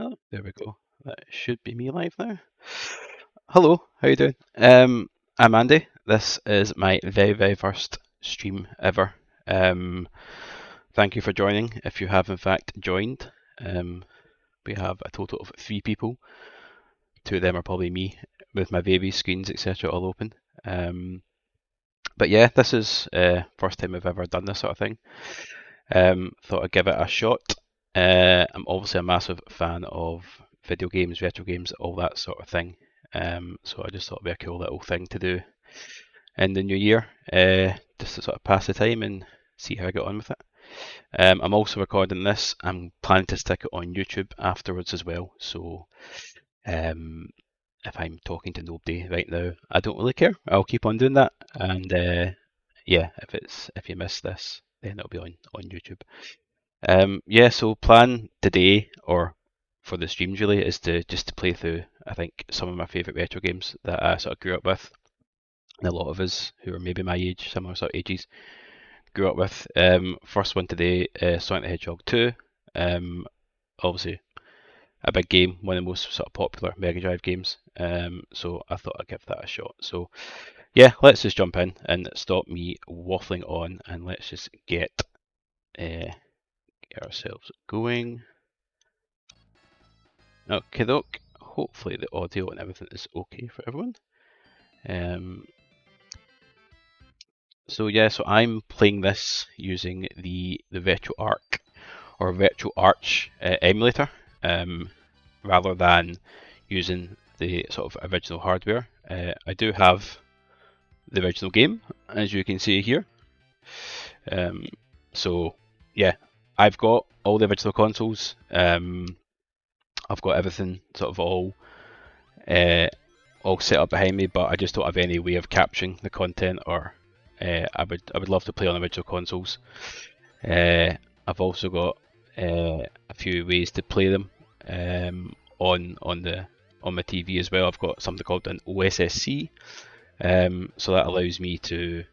Oh, there we go. That should be me live now. Hello, how you doing? I'm Andy. This is my very first stream ever. Um, Thank you for joining. If you have in fact joined, we have a total of 3 people. 2 of them are probably me, with my baby screens etc. all open. But yeah, this is first time I've ever done this sort of thing. Thought I'd give it a shot. I'm obviously a massive fan of video games, retro games, all that sort of thing. So I just thought it'd be a cool little thing to do in the new year, just to sort of pass the time and see how I get on with it. I'm also recording this. I'm planning to stick it on YouTube afterwards as well. So um, if I'm talking to nobody right now, I don't really care. I'll keep on doing that. And yeah, if you miss this, then it'll be on YouTube. Yeah, so plan today or for the streams really is to just to play through I think some of my favourite retro games that I sort of grew up with, and a lot of us who are maybe my age, similar sort of ages, grew up with. First one today, Sonic the Hedgehog 2. Obviously a big game, one of the most sort of popular Mega Drive games. So I thought I'd give that a shot. So yeah, let's just jump in and stop me waffling on, and let's just uh, get ourselves going. Okay, doke. Hopefully the audio and everything is okay for everyone. Um, so yeah, so I'm playing this using the RetroArch or RetroArch emulator, rather than using the sort of original hardware. I do have the original game, as you can see here. So yeah, I've got all the original consoles. I've got everything sort of uh, all set up behind me, but I just don't have any way of capturing the content. Or I would love to play on original consoles. I've also got a few ways to play them on my TV as well. I've got something called an OSSC, so that allows me to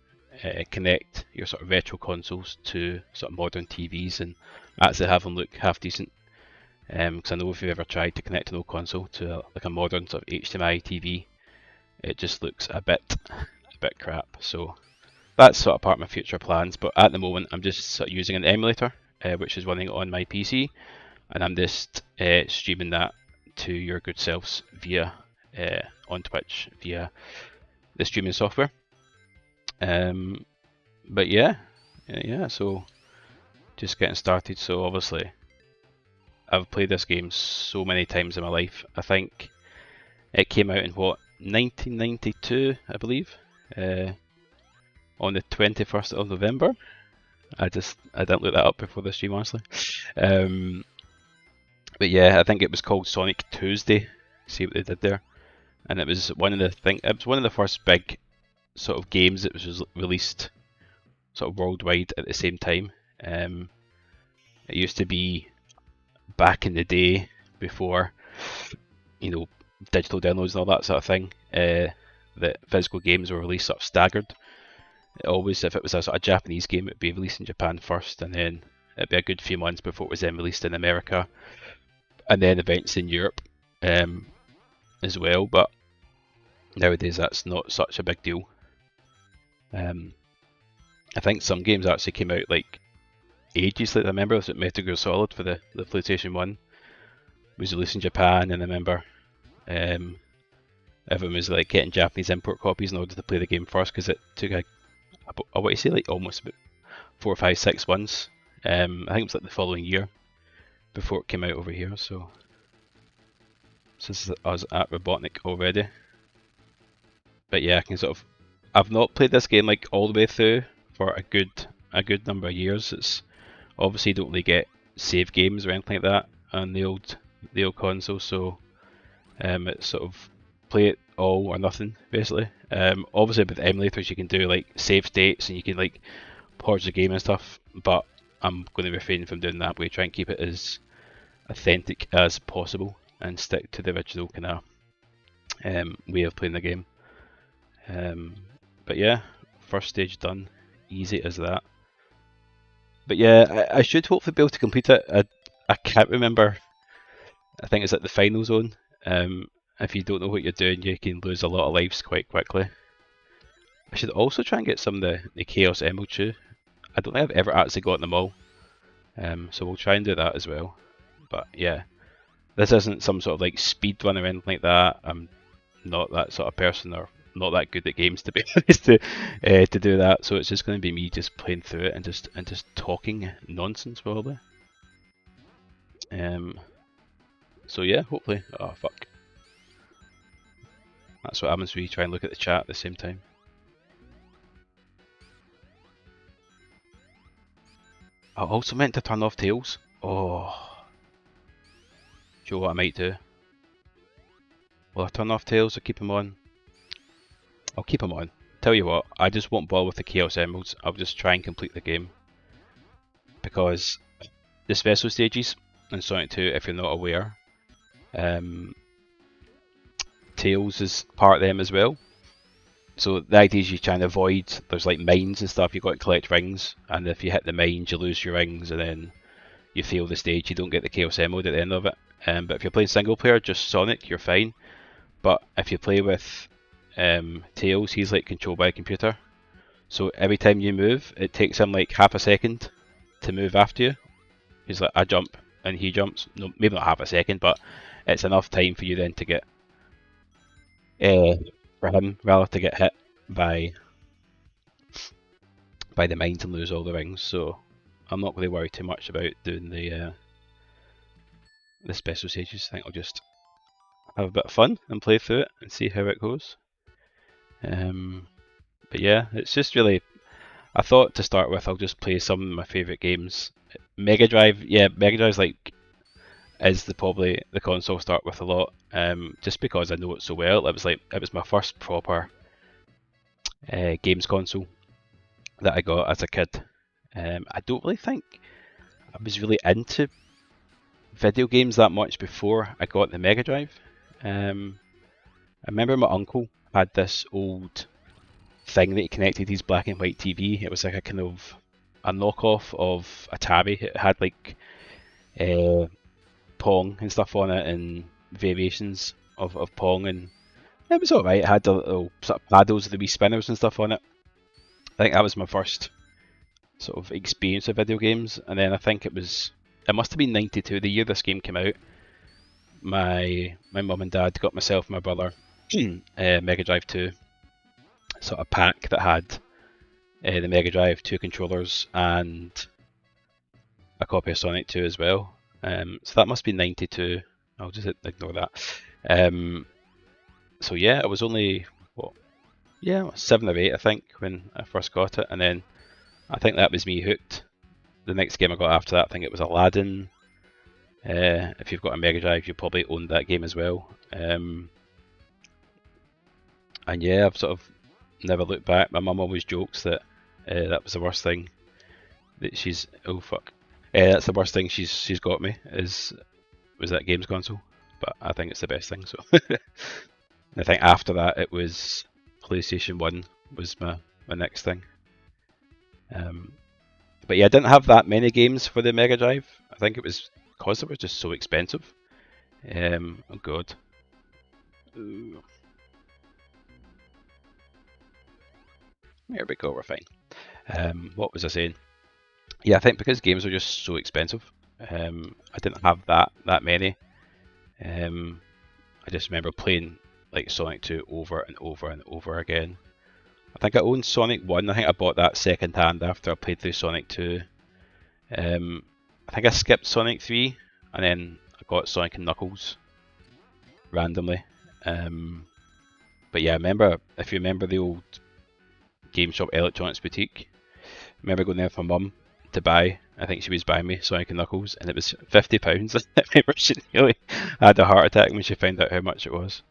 connect your sort of retro consoles to sort of modern TVs and actually have them look half decent. Because I know if you've ever tried to connect an old console to like a modern sort of HDMI TV, it just looks a bit crap. So that's sort of part of my future plans. But at the moment, I'm just sort of using an emulator, which is running on my PC, and I'm just streaming that to your good selves via on Twitch via the streaming software. But yeah. So just getting started. So obviously, I've played this game so many times in my life. I think it came out in 1992, I believe, on the 21st of November. I didn't look that up before the stream, honestly. But yeah, I think it was called Sonic Tuesday. See what they did there, and it was one of the first big sort of games that was released sort of worldwide at the same time. It used to be back in the day before, digital downloads and all that sort of thing, that physical games were released sort of staggered. Always, if it was a sort of Japanese game, it would be released in Japan first, and then it'd be a good few months before it was then released in America, and then eventually in Europe as well. But nowadays, that's not such a big deal. I think some games actually came out like ages later. I remember it was Metal Gear Solid for the PlayStation 1 was released in Japan, and I remember everyone was like getting Japanese import copies in order to play the game first, because it took I want to say like almost about 4, 5, 6 months. I think it was like the following year before it came out over here. So this is us at Robotnik already. But yeah, I've not played this game like all the way through for a good number of years. It's obviously don't really get save games or anything like that on the old console, so it's sort of play it all or nothing basically. Obviously with emulators you can do like save states and you can like pause the game and stuff, but I'm going to refrain from doing that. We try and keep it as authentic as possible and stick to the original kind of way of playing the game. But yeah, first stage done, easy as that. But yeah, I should hopefully be able to complete it. I can't remember I think it's at the final zone. If you don't know what you're doing, you can lose a lot of lives quite quickly. I should also try and get some of the Chaos Emerald too. I don't think I've ever actually gotten them all. So we'll try and do that as well. But yeah, this isn't some sort of like speed run or anything like that. I'm not that sort of person, or not that good at games to be honest to do that. So it's just going to be me just playing through it and just talking nonsense probably. So yeah, hopefully. Oh fuck. That's what happens when you try and look at the chat at the same time. I also meant to turn off Tails. Oh. Do you know what I might do? Will I turn off Tails or keep him on? I'll keep him on. Tell you what, I just won't bother with the Chaos Emeralds. I'll just try and complete the game. Because the special stages in Sonic 2, if you're not aware, Tails is part of them as well. So the idea is you try and avoid, there's like mines and stuff, you've got to collect rings, and if you hit the mines you lose your rings, and then you fail the stage, you don't get the Chaos Emerald at the end of it. But if you're playing single player, just Sonic, you're fine. But if you play with Tails, he's like controlled by a computer. So every time you move, it takes him like half a second to move after you. He's like, I jump, and he jumps. No, maybe not half a second, but it's enough time for you then to get, for him, rather to get hit by the mines and lose all the rings. So I'm not really worried too much about doing the special stages. I think I'll just have a bit of fun and play through it and see how it goes. But yeah, it's just really, I thought to start with I'll just play some of my favourite games. Mega Drive, yeah, Mega Drive's like is probably the console I start with a lot. Just because I know it so well. It was my first proper games console that I got as a kid. I don't really think I was really into video games that much before I got the Mega Drive. I remember my uncle had this old thing that he connected his black and white TV. It was like a kind of a knockoff of Atari. It had like Pong and stuff on it, and variations of Pong, and it was alright. It had the little sort of paddles, the wee spinners and stuff on it. I think that was my first sort of experience of video games, and then I think it must have been '92, the year this game came out. My mum and dad got myself and my brother Mega Drive 2 sort of pack that had the Mega Drive, 2 controllers, and a copy of Sonic 2 as well. So that must be '92. I'll just ignore that. So yeah, I was only 7 or 8 I think when I first got it, and then I think that was me hooked. The next game I got after that, I think it was Aladdin. If you've got a Mega Drive, you probably owned that game as well. And yeah, I've sort of never looked back. My mum always jokes that that was the worst thing that she's. Oh fuck! That's the worst thing she's got me was that games console. But I think it's the best thing. So I think after that it was PlayStation 1 was my next thing. But yeah, I didn't have that many games for the Mega Drive. I think it was because they were just so expensive. Oh god. Ooh. There we go, we're fine. What was I saying? Yeah, I think because games were just so expensive, I didn't have that many. I just remember playing like Sonic 2 over and over and over again. I think I owned Sonic 1. I think I bought that second hand after I played through Sonic 2. I think I skipped Sonic 3 and then I got Sonic and Knuckles randomly. But yeah, if you remember the old Game Shop Electronics Boutique, I remember going there with my mum to buy, I think she was buying me Sonic and Knuckles, and it was £50. I remember she nearly had a heart attack when she found out how much it was.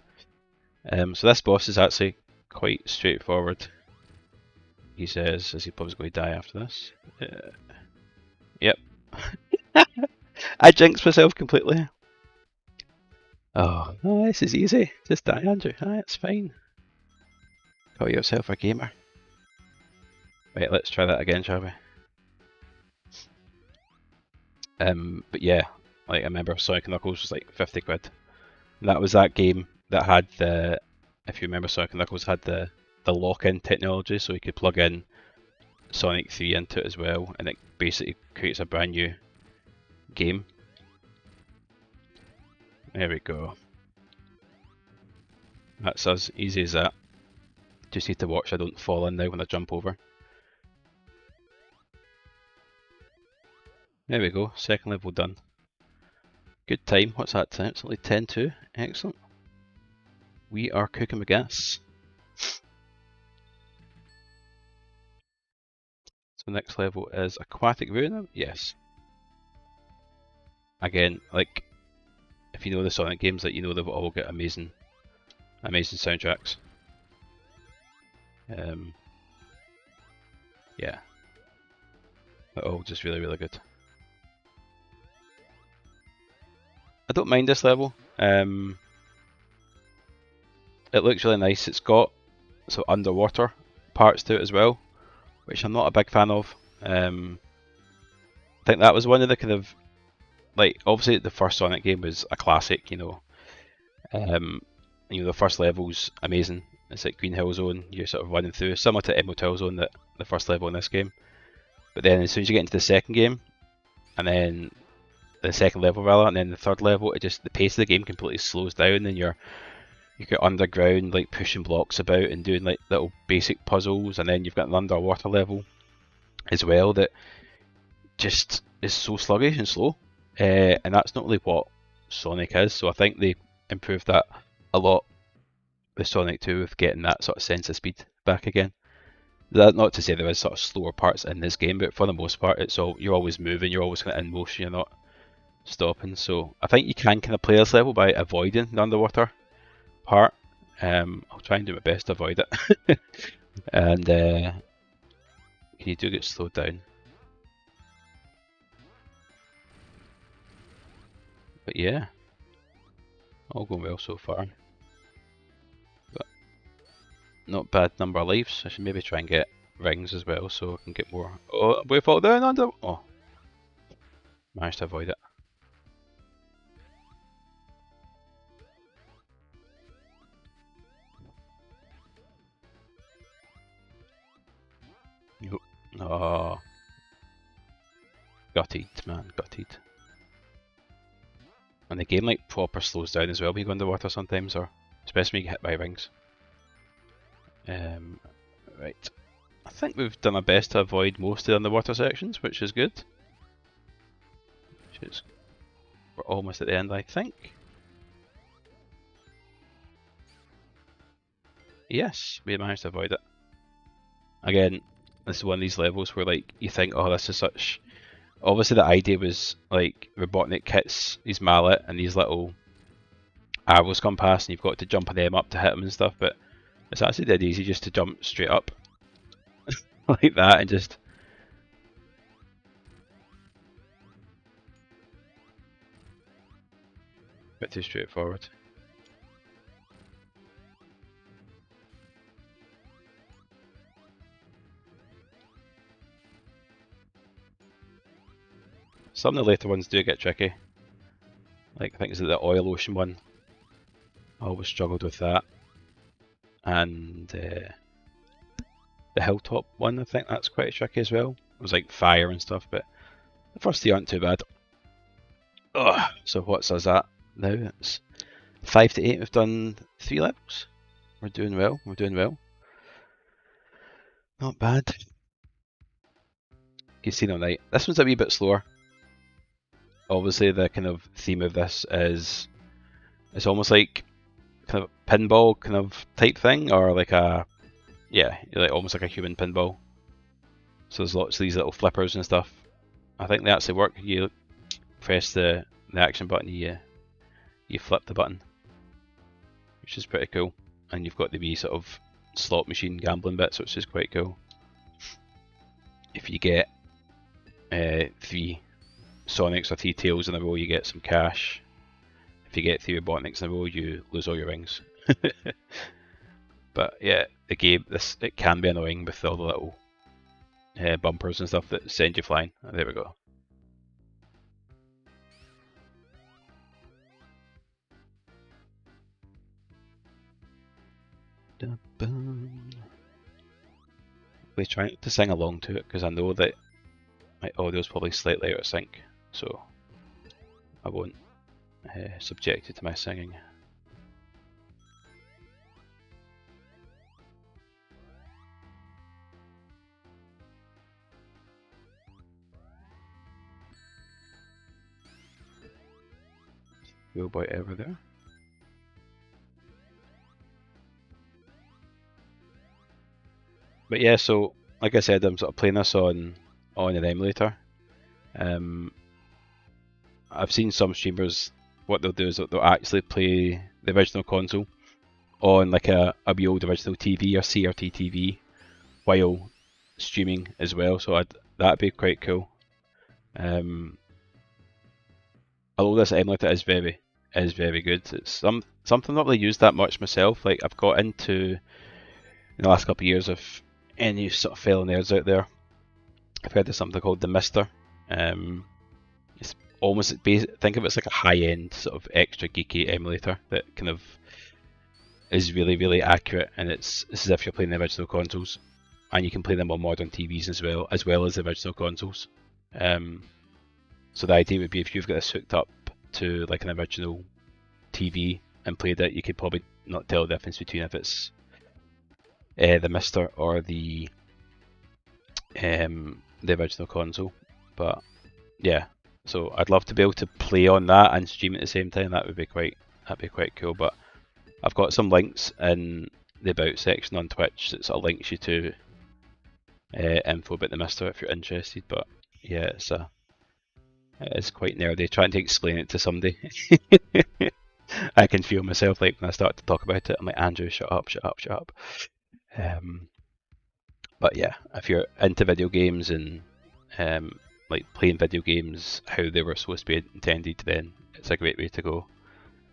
So this boss is actually quite straightforward. He says, as he probably going to die after this. Yep. I jinxed myself completely. Oh, this is easy. Just die, Andrew. It's fine. Call yourself a gamer. Right, let's try that again, shall we? But yeah, Like I remember Sonic and Knuckles was like 50 quid. And that was that game that had the, if you remember, Sonic and Knuckles had the lock-in technology, so you could plug in Sonic 3 into it as well, and it basically creates a brand new game. There we go. That's as easy as that. Just need to watch I don't fall in now when I jump over. There we go, second level done. Good time, what's that time? It's only 10-2, excellent. We are cooking with gas. So next level is Aquatic Ruin, yes. Again, like, if you know the Sonic games, like you know they've all got amazing soundtracks. Yeah, they're all just really, really good. I don't mind this level. It looks really nice. It's got underwater parts to it as well, which I'm not a big fan of. I think that was one of the kind of, like, obviously the first Sonic game was a classic, you know. The first level's amazing. It's like Green Hill Zone, you're sort of running through, similar to Emerald Hill Zone, that the first level in this game. But then as soon as you get into the second game, and then the second level rather, and then the third level, the pace of the game completely slows down, and you get underground, like pushing blocks about and doing like little basic puzzles, and then you've got an underwater level as well that just is so sluggish and slow. And that's not really what Sonic is, so I think they improved that a lot with Sonic 2 with getting that sort of sense of speed back again. That, not to say there is sort of slower parts in this game, but for the most part, you're always moving, you're always kind of in motion, you're not stopping. So I think you can kind of play this level by avoiding the underwater part. I'll try and do my best to avoid it. And you do get slowed down. But yeah, all going well so far. But not bad number of lives. I should maybe try and get rings as well so I can get more. Oh, we fall down under. Oh, managed to avoid it. Oh, gutted, man, gutted. And the game like proper slows down as well when you go underwater sometimes, or especially when you get hit by rings. Right. I think we've done our best to avoid most of the underwater sections, which is good. We're almost at the end, I think. Yes, we managed to avoid it. Again, this is one of these levels where like you think, oh, this is such. Obviously, the idea was like Robotnik hits his mallet and these little arrows come past, and you've got to jump on them up to hit them and stuff. But it's actually dead easy just to jump straight up like that and just. Bit too straightforward. Some of the later ones do get tricky. Like I think it's the oil ocean one. I always struggled with that. And the hilltop one, I think that's quite tricky as well. It was like fire and stuff, but the first three aren't too bad. Ugh, so what's us at now? It's 5 to 8. We've done 3 levels. We're doing well. We're doing well. Not bad. Casino Night. This one's a wee bit slower. Obviously, the kind of theme of this is it's almost like kind of pinball kind of type thing, or like like almost like a human pinball. So there's lots of these little flippers and stuff. I think they actually work. You press the action button, you flip the button, which is pretty cool. And you've got the wee sort of slot machine gambling bits, which is quite cool. If you get 3 Sonics or 3 Tails in a row, you get some cash. If you get 3 Robotniks in a row, you lose all your rings. But yeah, the game, it can be annoying with all the little bumpers and stuff that send you flying. There we go. We're trying to sing along to it because I know that my audio's probably slightly out of sync, so I won't subject you to my singing. Wheelboy ever there? But yeah, so like I said, I'm sort of playing this on an emulator. I've seen some streamers, what they'll do is they'll actually play the original console on like a wee old original TV or CRT TV while streaming as well. So that'd be quite cool. Although this emulator is very good. It's something I've not really used that much myself. Like I've got into in the last couple of years of any sort of fellow nerds out there. I've heard of something called the Mister. It's almost think of it as like a high-end sort of extra geeky emulator that kind of is really accurate, and it's as if you're playing the original consoles, and you can play them on modern TVs as well as the original consoles. So the idea would be if you've got this hooked up to like an original TV and played it, you could probably not tell the difference between if it's the Mister or the original console. But yeah, so I'd love to be able to play on that and stream at the same time. That'd be quite cool. But I've got some links in the about section on Twitch that sort of links you to info about the Mister if you're interested. But yeah, it is quite nerdy trying to explain it to somebody. I can feel myself like when I start to talk about it, I'm like, Andrew, shut up. But yeah, if you're into video games and like playing video games how they were supposed to be intended, then it's a great way to go.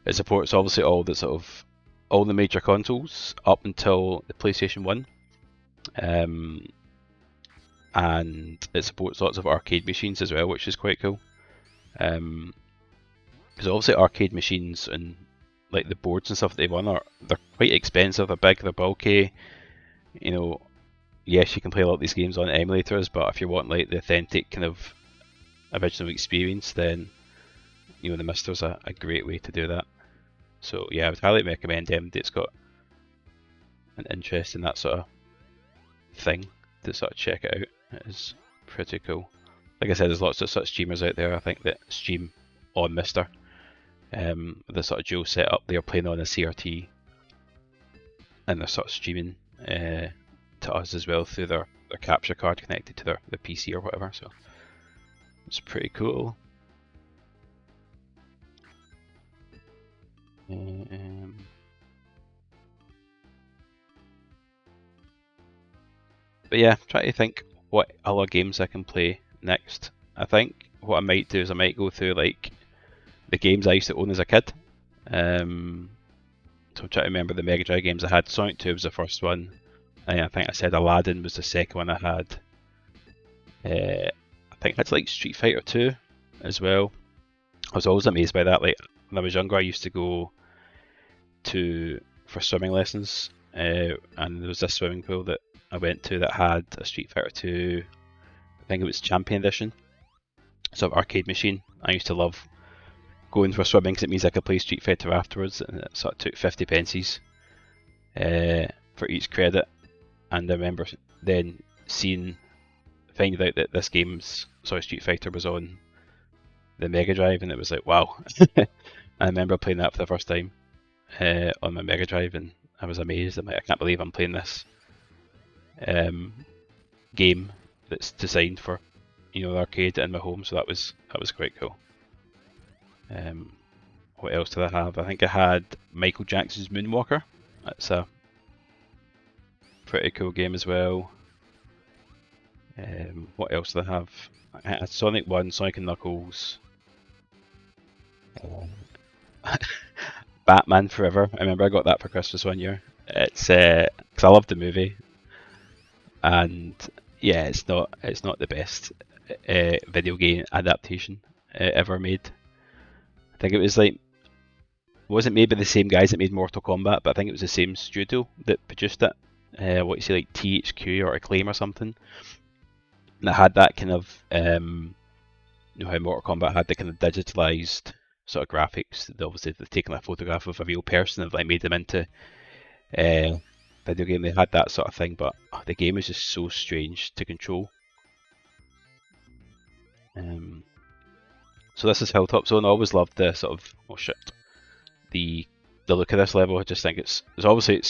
It supports obviously all the major consoles up until the PlayStation 1. And it supports lots of arcade machines as well, which is quite cool. Because obviously arcade machines and like the boards and stuff that they run they're quite expensive, they're big, they're bulky. You know, yes, you can play a lot of these games on emulators, but if you want like the authentic kind of original experience, then you know the Mister's a great way to do that. So yeah, I would highly recommend anybody that's got an interest in that sort of thing to sort of check it out. It is pretty cool. Like I said, there's lots of sort of streamers out there I think that stream on Mister. The sort of dual setup, they're playing on a CRT and they're sort of streaming to us as well through their capture card connected to their PC or whatever. So it's pretty cool. But yeah, try to think what other games I can play next. I think what I might do is I might go through like the games I used to own as a kid. So I'm trying to remember the Mega Drive games I had. Sonic 2 was the first one. And I think I said Aladdin was the second one I had. I think that's like Street Fighter 2 as well. I was always amazed by that. Like when I was younger, I used to go for swimming lessons, and there was this swimming pool that I went to that had a Street Fighter 2. I think it was Champion Edition, sort of arcade machine. I used to love going for swimming because it means I could play Street Fighter afterwards, and it sort of took 50 pences for each credit. And I remember then finding out that this Street Fighter was on the Mega Drive, and it was like, wow. I remember playing that for the first time on my Mega Drive, and I was amazed. I'm like, I can't believe I'm playing this game that's designed for the arcade in my home. So that was quite cool. What else did I have? I think I had Michael Jackson's Moonwalker. That's a pretty cool game as well. What else did I have? I had Sonic 1, Sonic and Knuckles. Batman Forever. I remember I got that for Christmas one year. It's because I loved the movie, and yeah, it's not the best video game adaptation ever made. I think it was like wasn't made by the same guys that made Mortal Kombat, but I think it was the same studio that produced it. What you say, like THQ or Acclaim or something. And it had that kind of, you know how Mortal Kombat had the kind of digitalized sort of graphics. Obviously, they've taken a photograph of a real person and like made them into video game. They had that sort of thing, but the game is just so strange to control. So this is Hilltop Zone. I always loved the sort of the look of this level. I just think it's obviously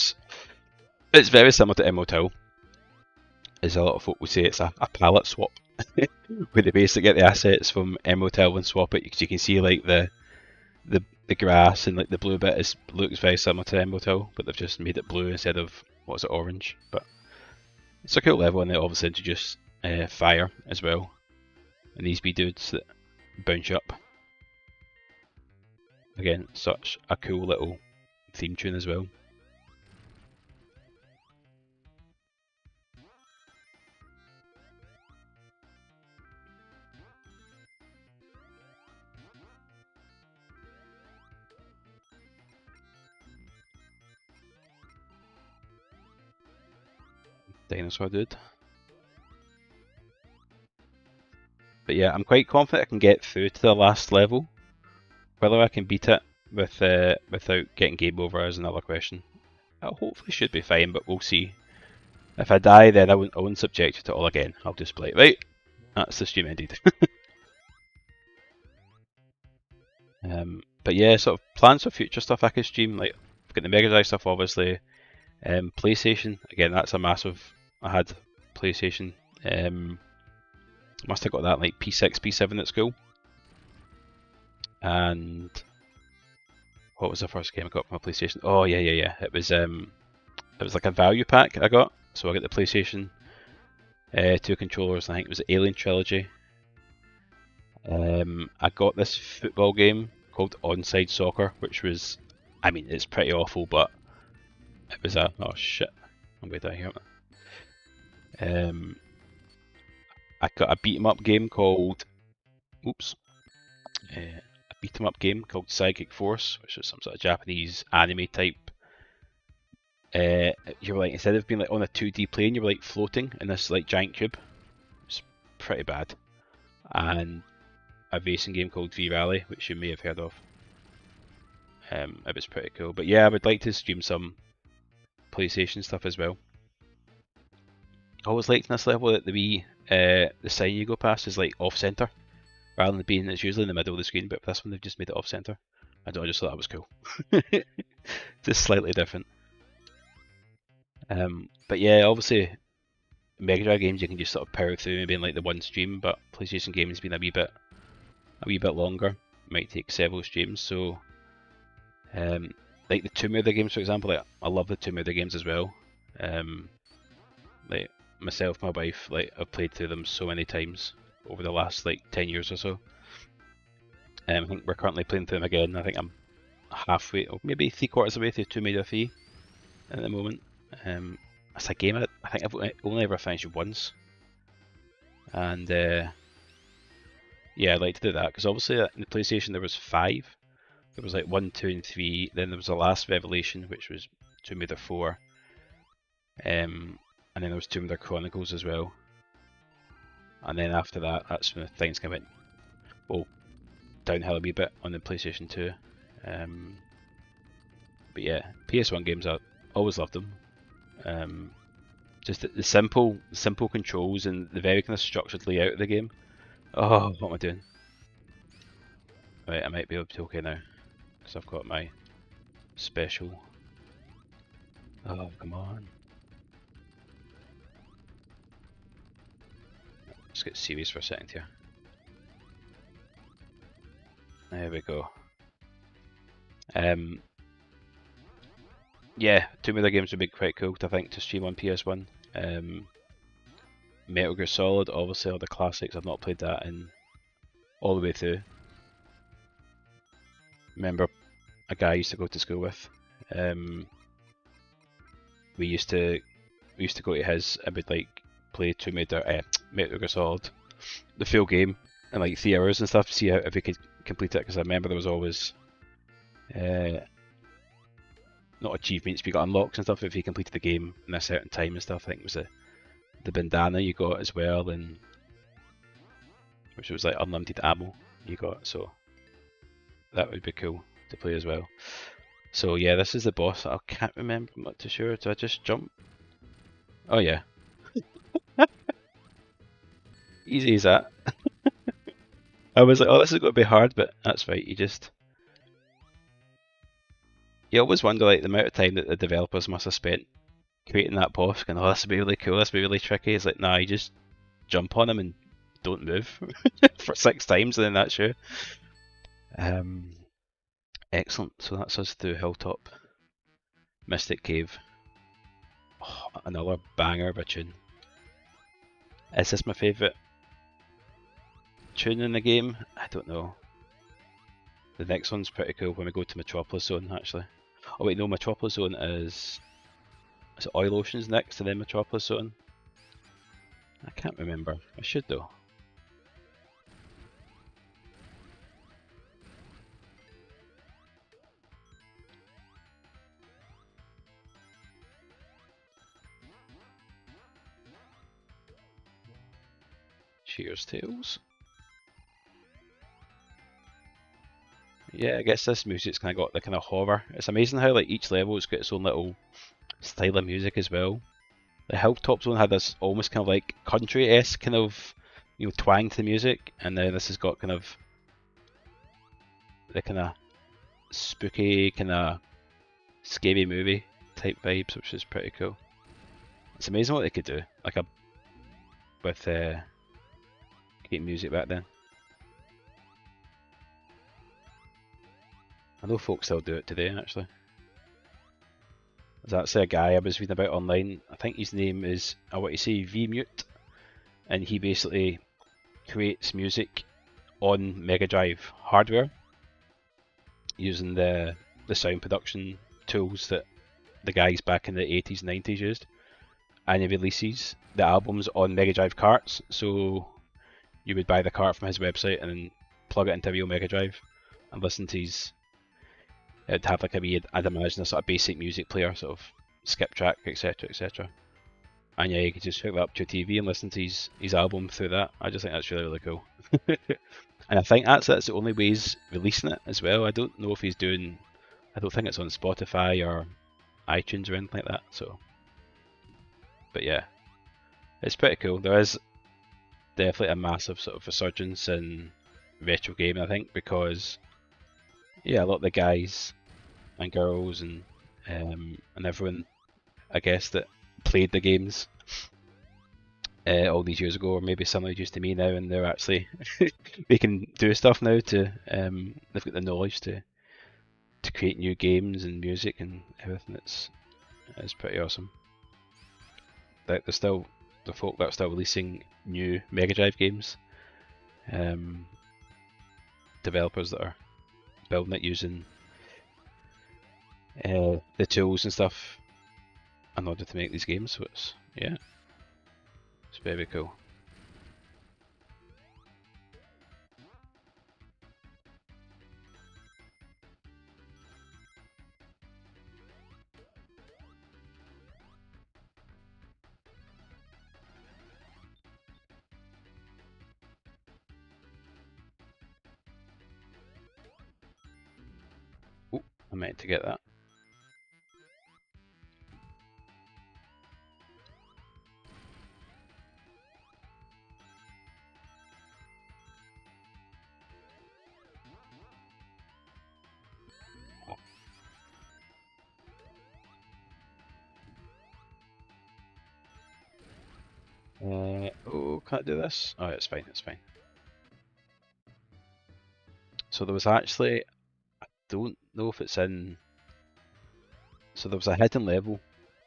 it's very similar to Emerald Hill. As a lot of folk would say, it's a palette swap where they basically get the assets from Emerald Hill and swap it. Because you can see like the grass and like the blue bit looks very similar to Emerald Hill, but they've just made it blue instead of orange. But it's a cool level, and they obviously introduce fire as well, and these wee dudes that bounce you up. Again, such a cool little theme tune as well. Dinosaur dude. But yeah, I'm quite confident I can get through to the last level. Whether I can beat it without getting game over is another question. I hopefully should be fine, but we'll see. If I die, then I won't subject you to it all again. I'll just play it. Right, that's the stream ended. But yeah, sort of plans for future stuff I could stream. Like I've got the Mega Drive stuff, obviously. PlayStation, again, that's a massive. I had PlayStation. Must have got that like P6, P7 at school. And what was the first game I got from my PlayStation? Oh yeah. It was like a value pack I got. So I got the PlayStation 2 controllers. I think it was the Alien Trilogy. I got this football game called Onside Soccer, which was, I mean, it's pretty awful, but it was a, oh shit, I'm going to die here. I got a beat 'em up game called, a beat 'em up game called Psychic Force, which was some sort of Japanese anime type. You were like, instead of being like on a 2D plane, you were like floating in this like giant cube. It's pretty bad. And a racing game called V-Rally, which you may have heard of. It was pretty cool. But yeah, I would like to stream some PlayStation stuff as well. I always liked in this level that the sign you go past is like off center, rather than being, it's usually in the middle of the screen, but for this one they've just made it off center. I just thought that was cool. Just slightly different. But yeah, obviously Mega Drive games you can just sort of power through maybe in like the one stream, but PlayStation games been a wee bit longer. Might take several streams. So like the Tomb Raider games, for example, like I love the Tomb Raider games as well. Like myself, my wife, like I've played through them so many times over the last like 10 years or so. I think we're currently playing through them again. I think I'm halfway, or maybe 3/4 of the way through Tomb Raider 3 at the moment. It's a game I think I've only ever finished once, and yeah, I'd like to do that because obviously in the PlayStation there was 5. There was like 1, 2, and 3. Then there was the last Revelation, which was Tomb Raider 4, and then there was Tomb Raider Chronicles as well. And then after that, that's when things kind of went downhill a wee bit on the PlayStation 2. But yeah, PS1 games, I always loved them. Just the simple controls and the very kind of structured layout of the game. Oh, what am I doing? Right, I might be able to be okay now, because I've got my special. Oh, come on. Let's get serious for a second here. There we go. Yeah, Tomb Raider games would be quite cool, I think, to stream on PS1. Metal Gear Solid, obviously, all the classics. I've not played that in all the way through. Remember a guy I used to go to school with. We used to go to his. I would like play Metal Gear Solid, the full game, in like 3 hours and stuff to see if we could complete it. Because I remember there was always not achievements, but you got unlocks and stuff if you completed the game in a certain time and stuff. I think it was the bandana you got as well, and which was like unlimited ammo you got, so that would be cool to play as well. So yeah, this is the boss. I can't remember, I'm not too sure. Do I just jump? Oh yeah. Easy as that. I was like, oh, this is going to be hard, but that's right, you always wonder like the amount of time that the developers must have spent creating that boss, going, oh, this would be really cool, this would be really tricky. It's like, nah, you just jump on him and don't move for 6 times and then that's you. Excellent, so that's us through Hilltop. Mystic Cave. Oh, another banger of a tune. Is this my favourite tune in the game? I don't know. The next one's pretty cool when we go to Metropolis Zone, actually. Oh wait, no, Metropolis Zone is it Oil Oceans next and then Metropolis Zone? I can't remember. I should though. Cheers, Tails. Yeah, I guess this music's kind of got the kind of horror. It's amazing how like each level's got its own little style of music as well. The Hilltop Zone had this almost kind of like country-esque kind of, you know, twang to the music, and then this has got kind of the kind of spooky, kind of scary movie type vibes, which is pretty cool. It's amazing what they could do, like with great music back then. I know folks still do it today, actually. There's actually a guy I was reading about online. I think his name is, I want to say VMute, and he basically creates music on Mega Drive hardware using the sound production tools that the guys back in the 80s and 90s used, and he releases the albums on Mega Drive carts. So you would buy the cart from his website and then plug it into a real Mega Drive and listen to his. It'd have like a wee, I'd imagine, a sort of basic music player, sort of skip track, etc, etc. And yeah, you could just hook that up to your TV and listen to his album through that. I just think that's really, really cool. And I think that's the only way he's releasing it as well. I don't know if he's doing, I don't think it's on Spotify or iTunes or anything like that. So, but yeah, it's pretty cool. There is definitely a massive sort of resurgence in retro gaming, I think, because yeah, a lot of the guys and girls and everyone, I guess, that played the games all these years ago, or maybe similar used to me now, and they're actually they can do stuff now to they've got the knowledge to create new games and music and everything. It's pretty awesome. Like there's still the folk that are still releasing new Mega Drive games, developers that are building it using the tools and stuff in order to make these games. So it's it's very cool. Oh, I meant to get that. Oh, can't do this? Oh, it's fine, it's fine. So there was actually, I don't know if it's in, so there was a hidden level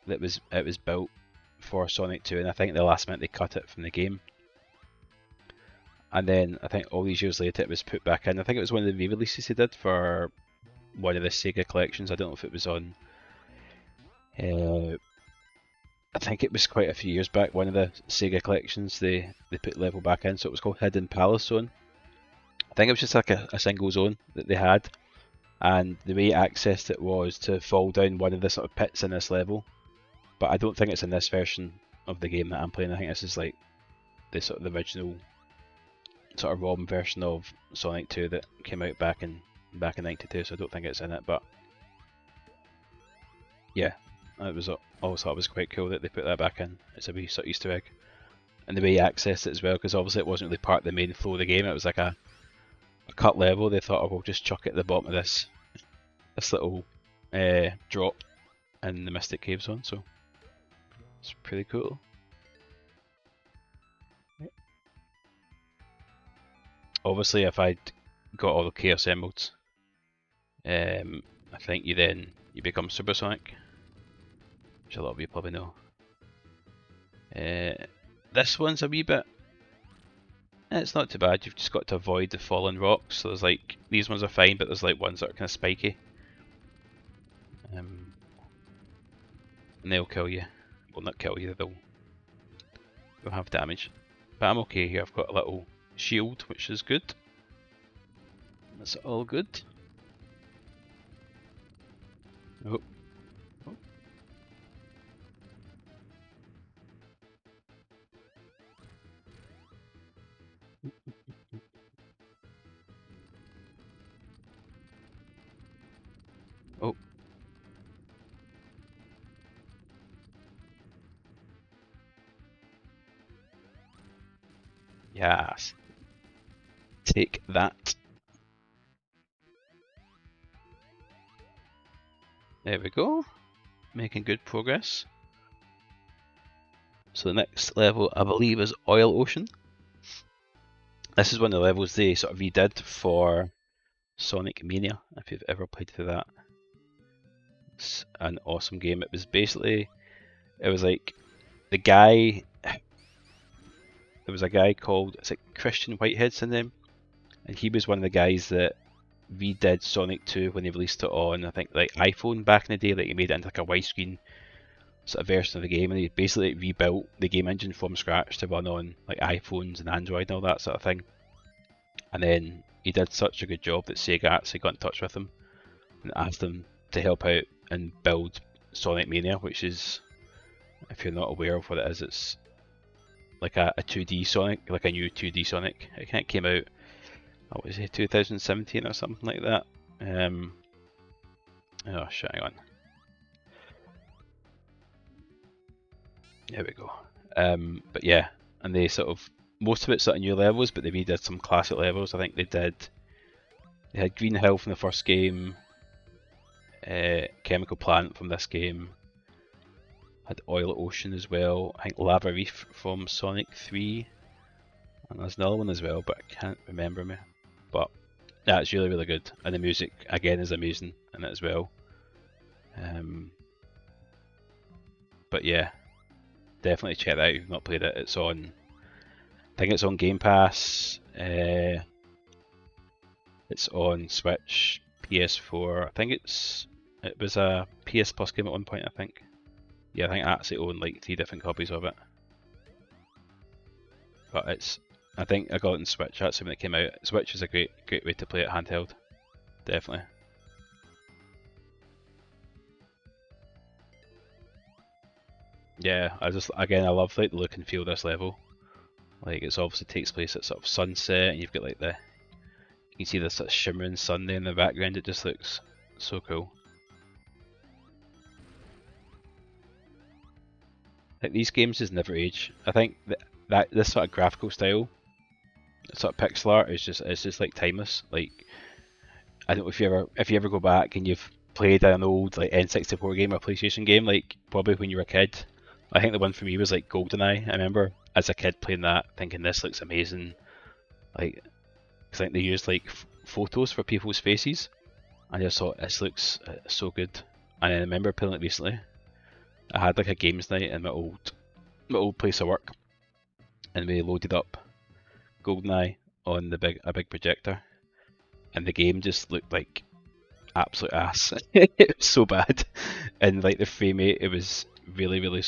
that was built for Sonic 2, and I think the last minute they cut it from the game. And then I think all these years later it was put back in. I think it was one of the re-releases they did for one of the Sega collections. I don't know if it was on, I think it was quite a few years back, one of the Sega collections they put the level back in, so it was called Hidden Palace Zone. I think it was just like a single zone that they had, and the way I accessed it was to fall down one of the sort of pits in this level. But I don't think it's in this version of the game that I'm playing. I think this is like the sort of the original sort of ROM version of Sonic 2 that came out back in '92. So I don't think it's in it. But yeah, it was always thought it was quite cool that they put that back in. It's a wee sort of Easter egg, and the way you accessed it as well, because obviously it wasn't really part of the main flow of the game. It was like a cut level. They thought, oh, we'll just chuck it at the bottom of this little drop in the Mystic Cave Zone. So it's pretty cool. Obviously, if I'd got all the Chaos Emeralds, I think you become Super Sonic, which a lot of you probably know. This one's a wee bit. It's not too bad. You've just got to avoid the fallen rocks. So there's like these ones are fine, but there's like ones that are kind of spiky, and they'll kill you. Well, not kill you. They'll have damage. But I'm okay here. I've got a little shield, which is good. That's all good. Oh. Oh. Oh. Yes. Take that. There we go. Making good progress. So the next level, I believe, is Oil Ocean. This is one of the levels they sort of redid for Sonic Mania, if you've ever played through that. It's an awesome game. It was basically, it was like the guy, there was a guy called, it's like Christian Whitehead's in name, and he was one of the guys that redid Sonic 2 when they released it on, I think, like iPhone back in the day. Like he made it into like a widescreen sort of version of the game, and he basically rebuilt the game engine from scratch to run on like iPhones and Android and all that sort of thing. And then he did such a good job that Sega actually got in touch with him and asked him to help out and build Sonic Mania, which is, if you're not aware of what it is, it's like a 2D Sonic, like a new 2D Sonic. It kind of came out, what was it, 2017 or something like that. Oh shit, hang on. There we go. But yeah, and they sort of, most of it's sort of new levels, but they redid some classic levels. I think they had Green Hill from the first game, Chemical Plant from this game, had Oil Ocean as well, I think Lava Reef from Sonic 3, and there's another one as well, but I can't remember me. But yeah, it's really, really good, and the music again is amazing in it as well. But yeah, definitely check that out if you've not played it. It's on, I think it's on Game Pass, it's on Switch, PS4, I think it was a PS Plus game at one point, I think. Yeah, I think I actually own like 3 different copies of it. But I think I got it on Switch actually when it came out. Switch is a great way to play it handheld, definitely. Yeah, I love like the look and feel of this level. Like it's obviously takes place at sort of sunset, and you've got like you can see the sort of shimmering sun there in the background. It just looks so cool. Like these games just never age. I think that this sort of graphical style, sort of pixel art, is just like timeless. Like I don't know if you ever go back and you've played an old like N64 game or PlayStation game, like probably when you were a kid. I think the one for me was like GoldenEye. I remember as a kid playing that, thinking this looks amazing. Like, I think they used like photos for people's faces, and I just thought this looks so good. And I remember playing it recently. I had like a games night in my old place of work, and we loaded up GoldenEye on a big projector, and the game just looked like absolute ass. It was so bad, and like the frame rate, it was really really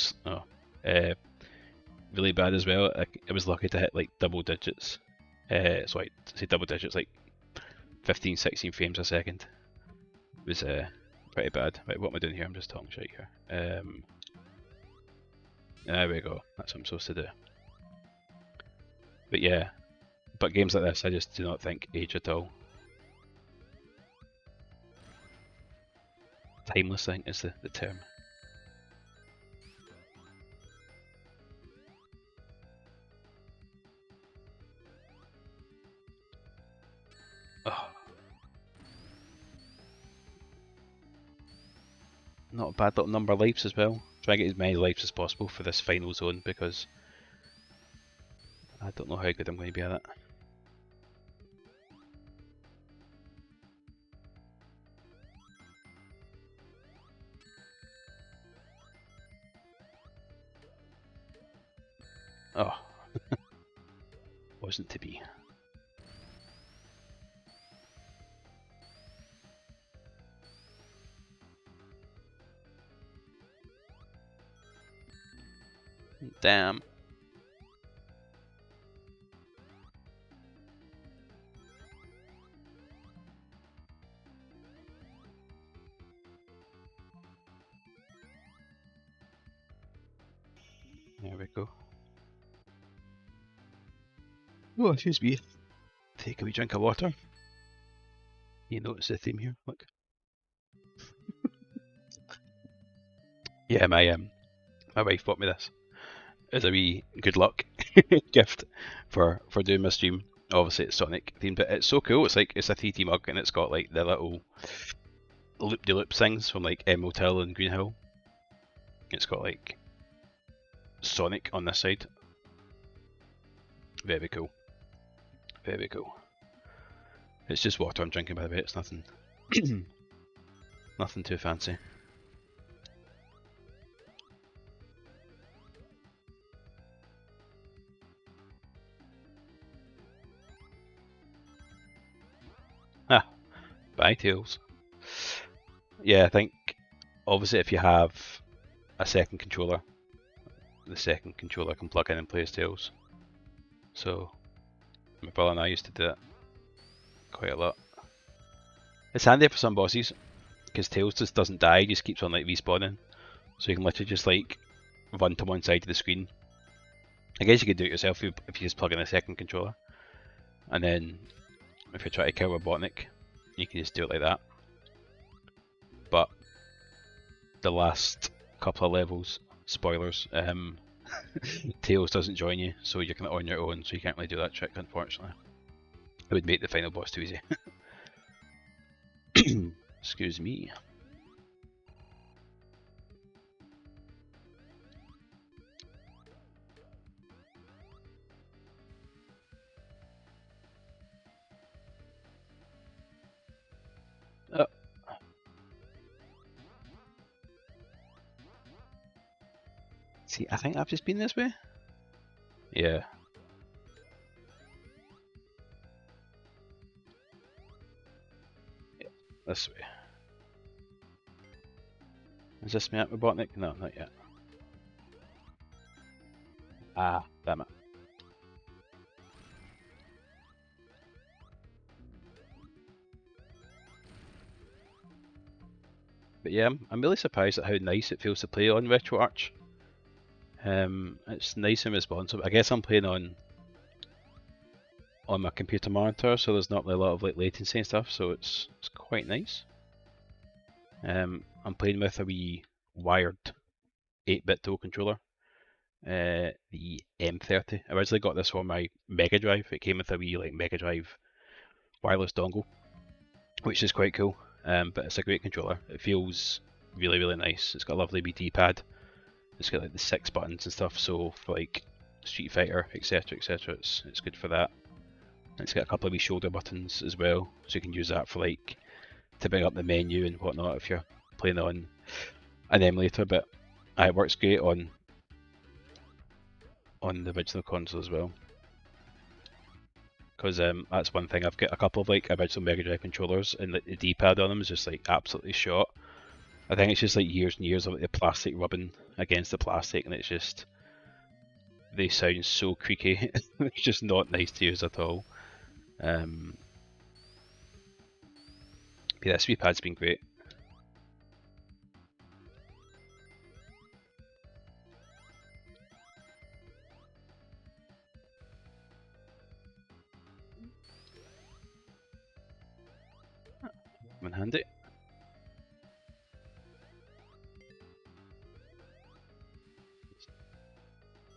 bad as well. I was lucky to hit like double digits. Sorry, to say double digits, like 15, 16 frames a second. was pretty bad. Right, what am I doing here? I'm just talking shit here. There we go. That's what I'm supposed to do. But yeah, but games like this, I just do not think age at all. Timeless, I think, is the term. Oh. Not a bad little number of lives as well. Try and get as many lives as possible for this final zone because I don't know how good I'm going to be at it. Oh, wasn't to be. Damn. There we go. Oh, excuse me. Take a wee drink of water. You notice the theme here? Look. Yeah, my wife bought me this as a wee good luck gift for doing my stream. Obviously it's Sonic themed, but it's so cool. It's like it's a 3D mug and it's got like the little loop-de-loop things from like Emerald Hill and Green Hill. It's got like Sonic on this side. Very cool. Very cool. It's just water I'm drinking, by the way. It's nothing, nothing too fancy. Ah, bye Tails. Yeah, I think obviously if you have a second controller, the second controller can plug in and play as Tails. So my brother and I used to do it quite a lot. It's handy for some bosses because Tails just doesn't die; he just keeps on like respawning. So you can literally just like run to one side of the screen. I guess you could do it yourself if you just plug in a second controller, and then if you're trying to kill Robotnik, you can just do it like that. But the last couple of levels, spoilers, Tails doesn't join you, so you're kind of on your own, so you can't really do that trick, unfortunately. It would make the final boss too easy. Excuse me. Oh. See, I think I've just been this way. Yeah. This way. Is this me at Robotnik? No, not yet. Ah, damn it. But yeah, I'm really surprised at how nice it feels to play on RetroArch. It's nice and responsive. I guess I'm playing on my computer monitor, so there's not really a lot of like latency and stuff, so it's quite nice. I'm playing with a wee wired 8-bit dual controller, the M30. I originally got this for my Mega Drive. It came with a wee like Mega Drive wireless dongle, which is quite cool. But it's a great controller. It feels really, really nice. It's got a lovely BT pad. It's got like the 6 buttons and stuff. So for like Street Fighter, etc., etc., it's good for that. And it's got a couple of wee shoulder buttons as well, so you can use that for like to bring up the menu and whatnot if you're playing on an emulator. But it works great on the original console as well. Because that's one thing. I've got a couple of like original Mega Drive controllers, and the D-pad on them is just like absolutely shot. I think it's just like years and years of like, the plastic rubbing against the plastic, and it's just they sound so creaky. It's just not nice to use at all. Yeah, this wee pad's been great. handy.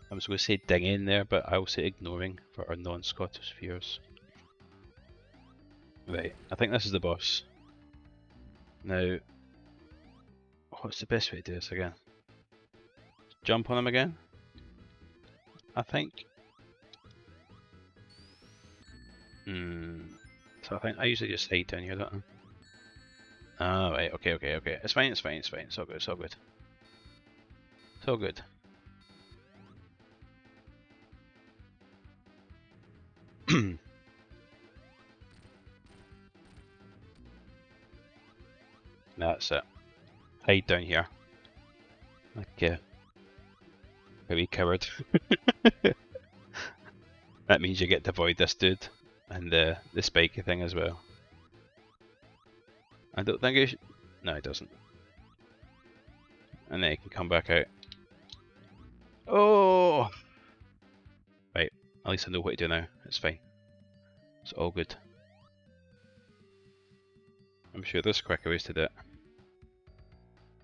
I was going to say dinging there, but I'll say ignoring for our non-Scottish viewers. Right, I think this is the boss. Now, what's the best way to do this again? Jump on him again? I think. So I think I usually just hide down here, don't I? Oh, right, okay. It's fine. It's all good, It's all good. That's it. Hide down here. Like a wee coward. That means you get to avoid this dude and the spiky thing as well. I don't think he should. No, he doesn't. And then he can come back out. Oh! Right, at least I know what to do now. It's fine. It's all good. I'm sure there's quicker ways to do it.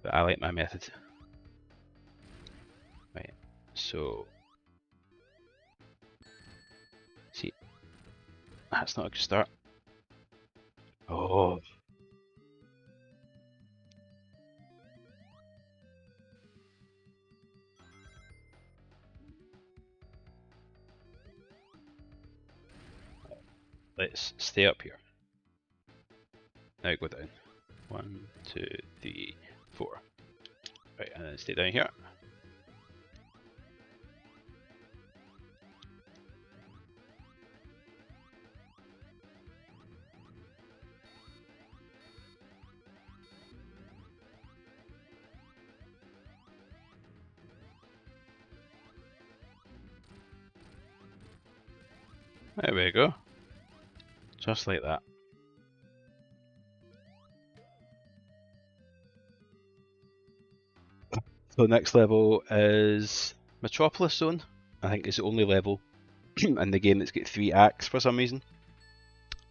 But I like my method. Right, so... See, that's not a good start. Oh! Let's stay up here. Now go down. 1, 2, 3, 4. Right, and then stay down here. There we go. Just like that. So next level is Metropolis Zone. I think it's the only level in the game that's got 3 acts for some reason.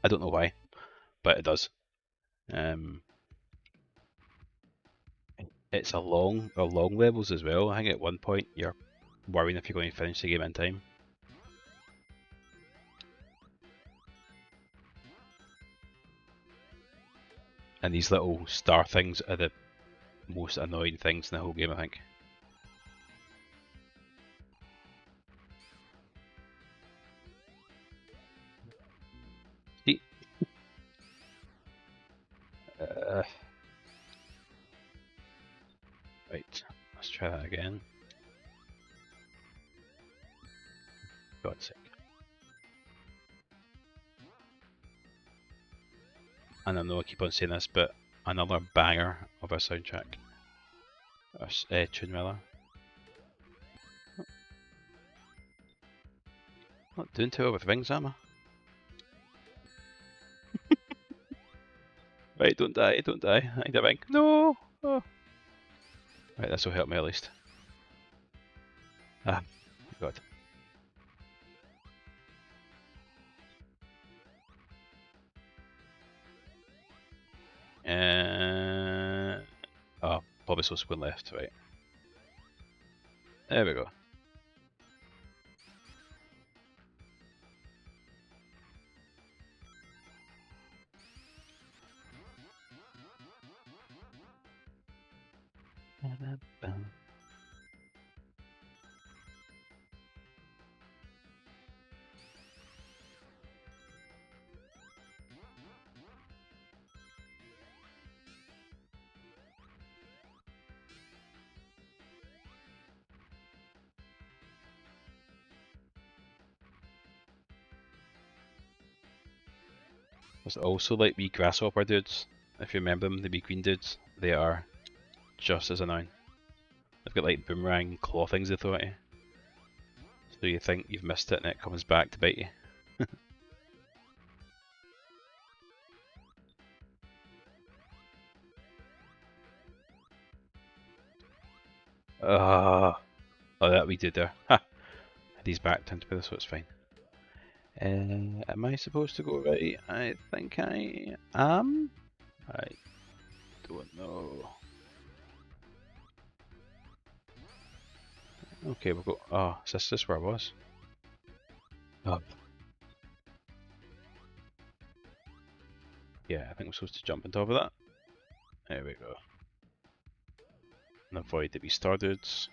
I don't know why, but it does. It's a long levels as well. I think at one point you're worrying if you're going to finish the game in time. And these little star things are the most annoying things in the whole game, I think. See? Right, let's try that again. God's sake. And I know I keep on saying this, but another banger of a soundtrack. Or tune rather. Not doing too well with rings, am I? Right, don't die. I need a ring. No! Oh. Right, this will help me at least. Ah, God. Oh, probably supposed to go left, right. There we go. There's also like wee grasshopper dudes. If you remember them, the wee green dudes, they are just as annoying. They've got like boomerang claw things they throw at you. So you think you've missed it and it comes back to bite you. Oh, that we did there. Ha! He's backed into this, so it's fine. Am I supposed to go right? I think I am. I don't know. Okay, we'll go. Oh, is this where I was? Oh. Yeah, I think we're supposed to jump on top of that. There we go. And avoid the beast dudes.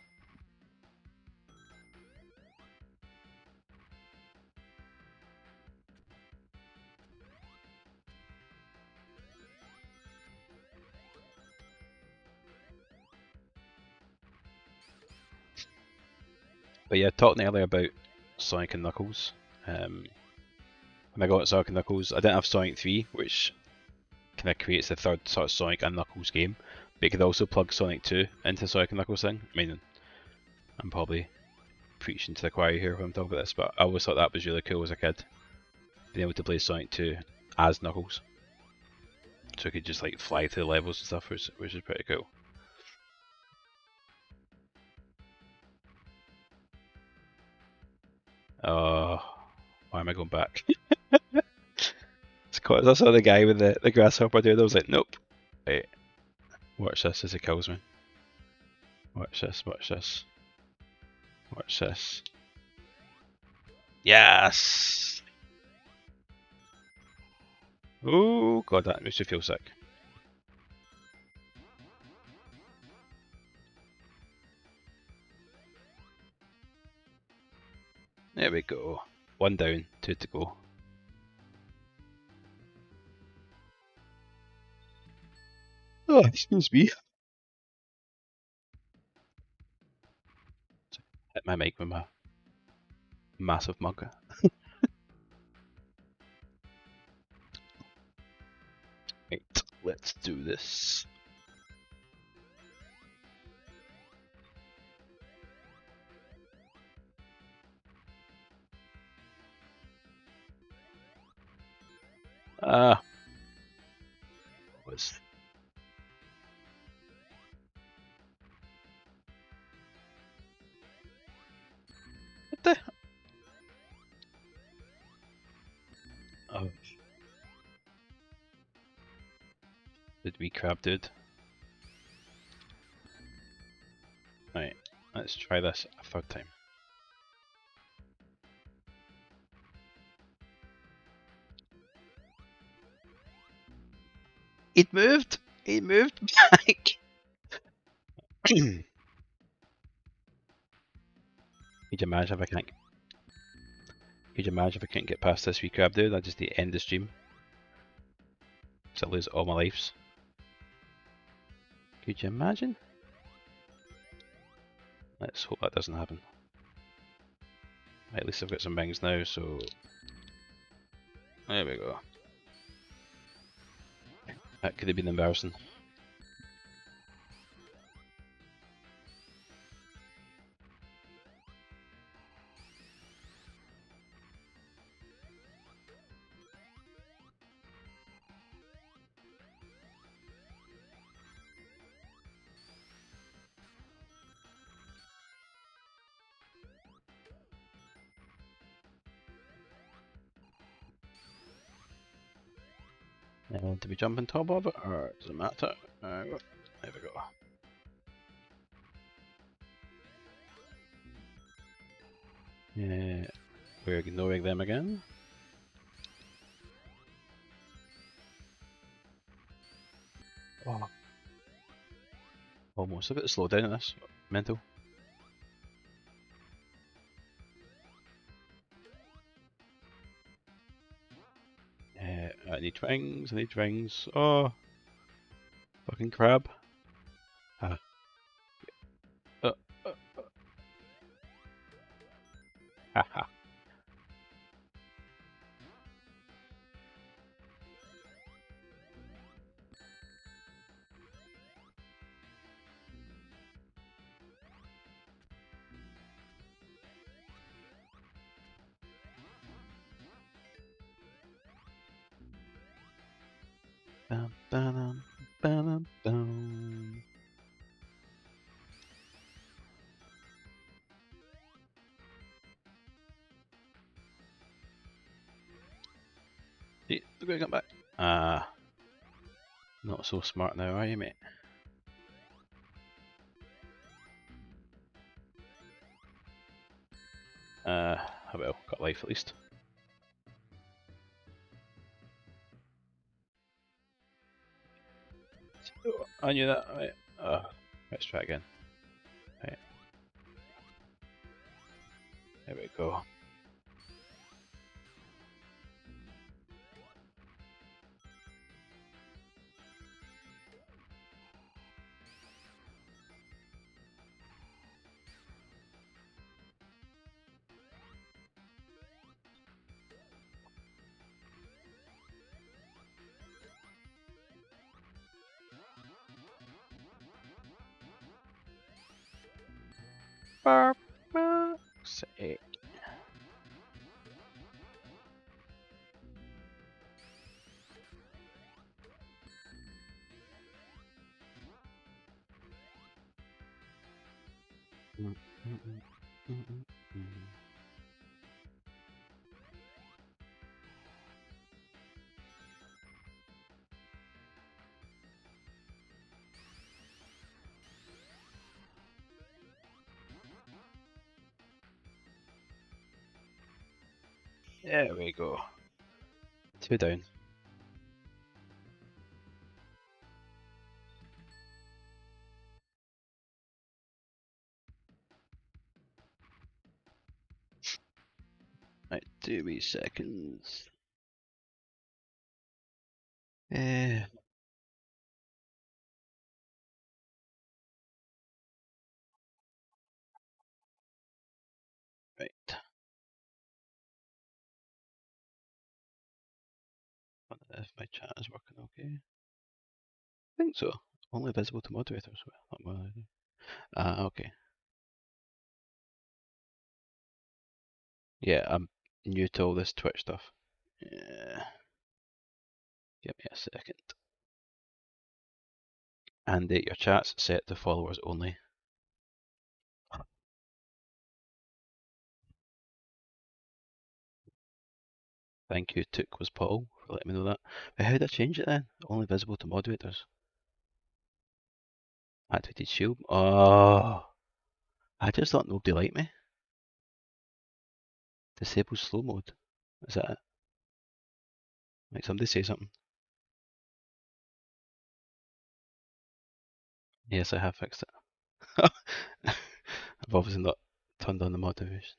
But yeah, talking earlier about Sonic and Knuckles. When I got Sonic and Knuckles, I didn't have Sonic 3, which kind of creates the third sort of Sonic and Knuckles game. But you could also plug Sonic 2 into Sonic and Knuckles thing. I mean, I'm probably preaching to the choir here when I'm talking about this, but I always thought that was really cool as a kid. Being able to play Sonic 2 as Knuckles. So you could just like fly through the levels and stuff, which is pretty cool. Why am I going back? It's cause I saw the guy with the grasshopper dude. I was like, nope. Wait, watch this as it kills me. Watch this, watch this. Watch this. Yes! Oh god, that makes me feel sick. There we go. One down, two to go. Oh, excuse me. Hit my mic with my massive mug. Right, let's do this. Ah. Was what the? Oh, did we crab dude? Right, let's try this a third time. It moved! It moved back! Could you imagine if I can't? Could you imagine if I can't get past this wee crab dude? I just end the stream. So I lose all my lives. Could you imagine? Let's hope that doesn't happen. Right, at least I've got some bangs now, so there we go. That could have been embarrassing. Do we jump on top of it, or does it matter? There we go. Yeah, we're ignoring them again. Oh. Almost. I've got to slow down in this. Mental. I need rings, I need rings. Oh, fucking crab. Ah. Uh, uh, Haha. Bum, ba-dum, ba-dum, bum. Hey, look where I got back. Ah. Not so smart now, are you, mate? Well, got life at least. Oh, I knew that. Right. Let's try again. Right. There we go. Sake. There we go. 2 down. Right, 2 wee seconds. Right. Wonder if my chat is working okay. I think so. Only visible to moderators. Okay. Yeah, I'm new to all this Twitch stuff. Yeah. Give me a second. And your chat's set to followers only. Thank you, Took was Paul, for letting me know that. But how did I change it then? Only visible to moderators. Activated shield. Oh, I just thought nobody liked me. Disable slow mode. Is that it? Like somebody say something. Yes, I have fixed it. I've obviously not turned on the motivation.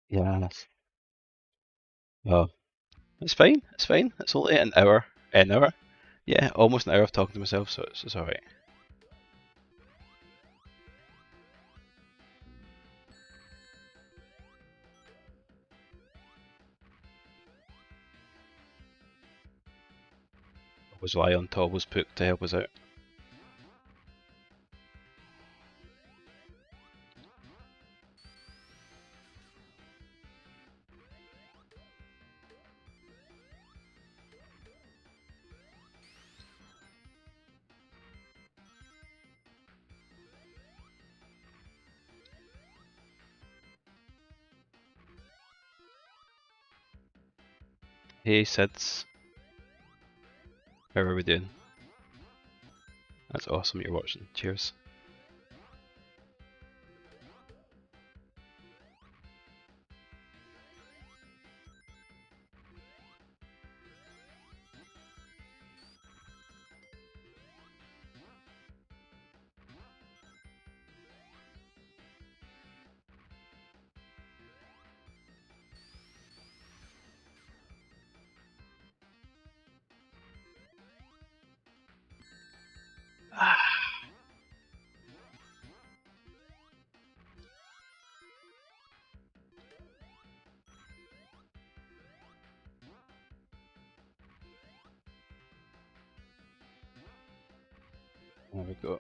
Yes. Oh, it's fine. It's fine. It's only an hour. An hour. Yeah, almost an hour of talking to myself, so it's alright. Was rely on Tobble's Pook to help us out. Hey Sids, how are we doing? That's awesome you're watching. Cheers. There we go.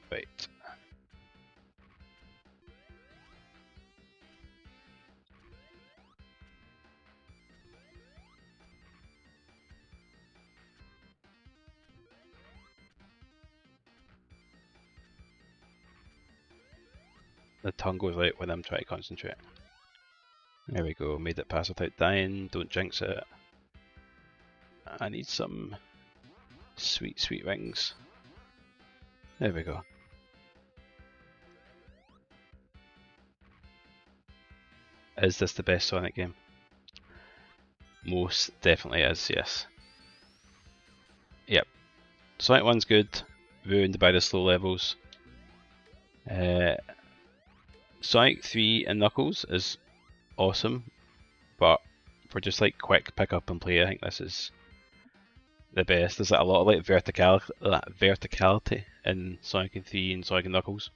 Right. the tongue goes out when I'm trying to concentrate. There we go, made it pass without dying, don't jinx it. I need some sweet, sweet rings. There we go. Is this the best Sonic game? Most definitely is, yes. Yep. Sonic 1's good, ruined by the slow levels. Sonic 3 and Knuckles is awesome, but for just like quick pick up and play, I think this is the best. There's like a lot of like verticality in Sonic 3 and Sonic and Knuckles.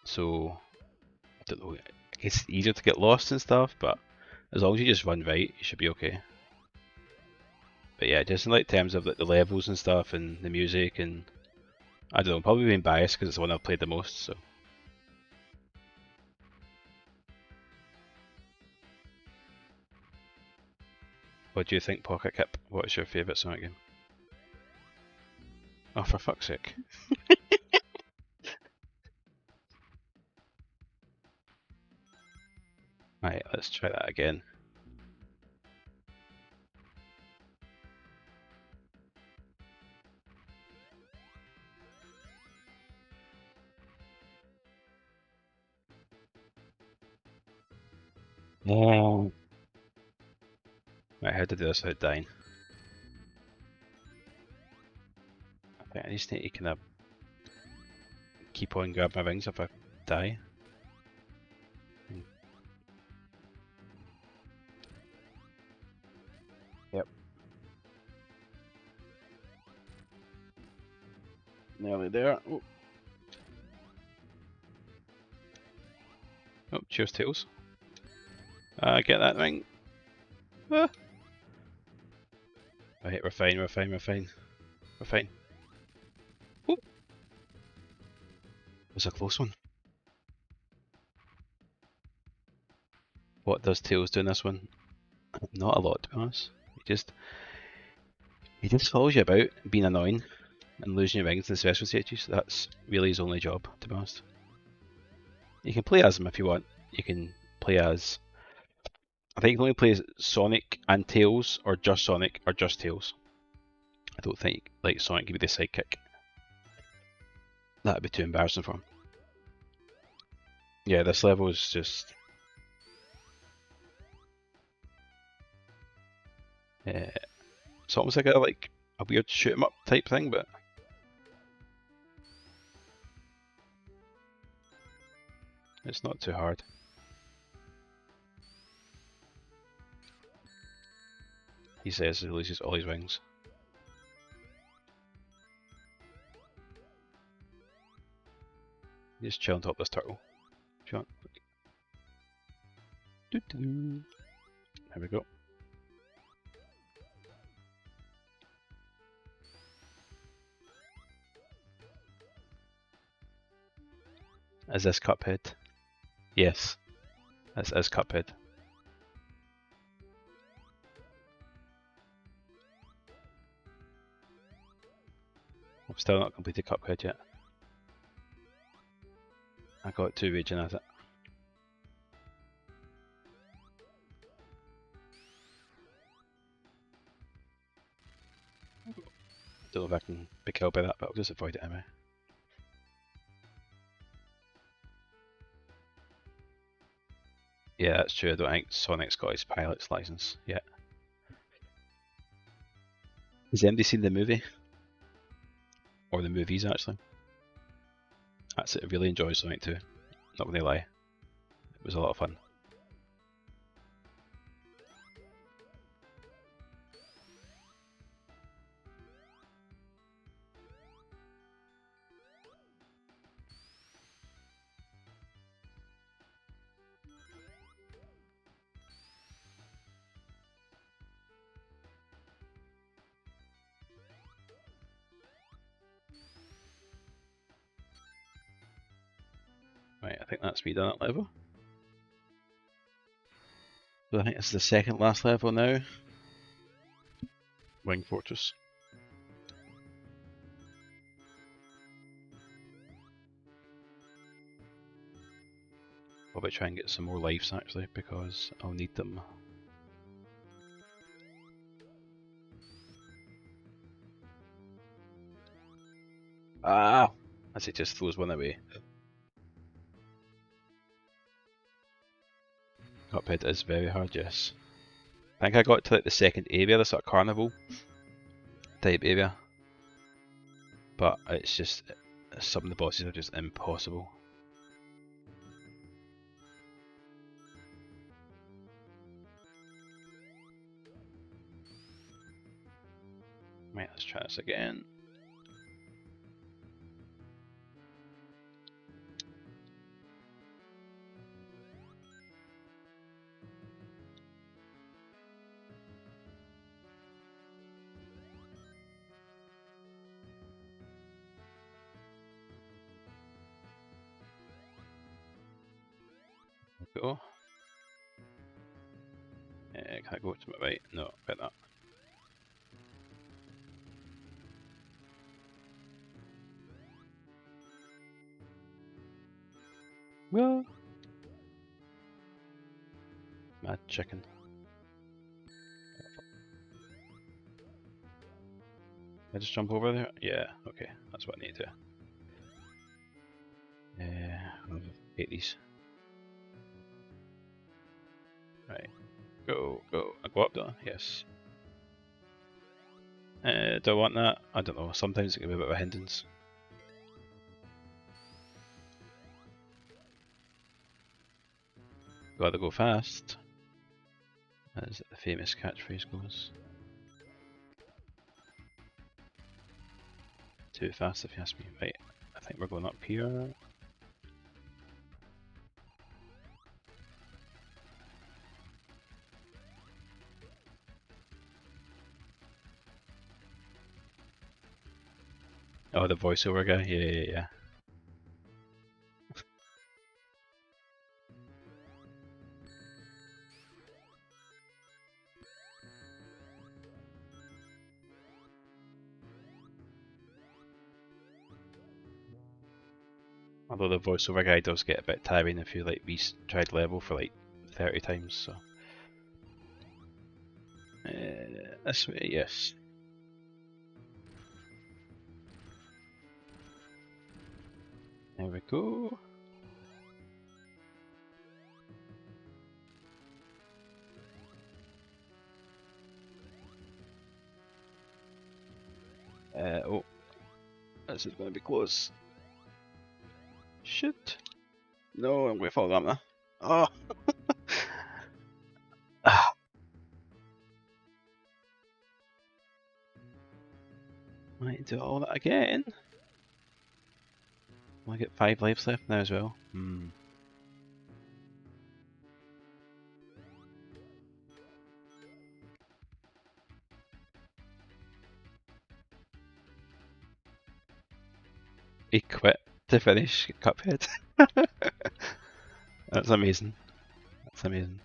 So I don't know, it's easier to get lost and stuff, but as long as you just run right, you should be okay. But yeah, just in like terms of like the levels and stuff and the music, and I don't know, probably being biased because it's the one I've played the most. So what do you think, Pocket Kip? What is your favourite Sonic game? Oh, for fuck's sake. Right, let's try that again. Oh. Right, how to do this without dying? I think I just need to kind of keep on grabbing my rings if I die. Yep. Nearly there. Oh, oh cheers, Tails. Get that ring. Ah. Right, we're fine, we're fine, we're fine. We're fine. Oh, it was a close one. What does Tails do in this one? Not a lot, to be honest. He just follows you about, being annoying, and losing your rings in the special stages. That's really his only job, to be honest. You can play as him if you want. You can play as... I think you can only play as Sonic and Tails, or just Sonic, or just Tails. I don't think like Sonic could be the sidekick. That'd be too embarrassing for him. Yeah, this level is just... it's almost like a weird shoot 'em up type thing, but it's not too hard. He says he loses all his rings. Just chill on top of this turtle. If you want. There we go. Is this Cuphead? Yes. This is Cuphead. I've still not completed Cuphead yet. I got 2 raging at it. Don't know if I can be killed by that, but I'll just avoid it anyway. Yeah, that's true. I don't think Sonic's got his pilot's license yet. Has anybody seen the movie? Or the movies, actually? That's it. I really enjoyed Sonic 2. Not gonna lie. It was a lot of fun. Right, I think that's me done that level. So I think this is the second last level now. Wing Fortress. probably try and get some more lives actually, because I'll need them. Ah! As he just throws one away. Cuphead is very hard, yes. I think I got to like the second area, the sort of carnival type area. But it's just, some of the bosses are just impossible. Right, let's try this again. Go. Can I go to my right? No, about that. Well, mad chicken. I just jump over there? Yeah, okay, that's what I need to. I'll hate these. Right, go, go. I go up there? Yes. Do I want that? I don't know, sometimes it can be a bit of a hindrance. Gotta go fast, as the famous catchphrase goes. Too fast if you ask me. Right, I think we're going up here. Oh, the voiceover guy? Yeah. Although the voiceover guy does get a bit tiring if you like tried level for like 30 times, so. This way, yes. There we go. Oh, this is going to be close. Shit. No, I'm going to fall down there. Oh! Ah. Might do all that again. I get 5 lives left now as well. He quit to finish Cuphead. That's amazing. That's amazing.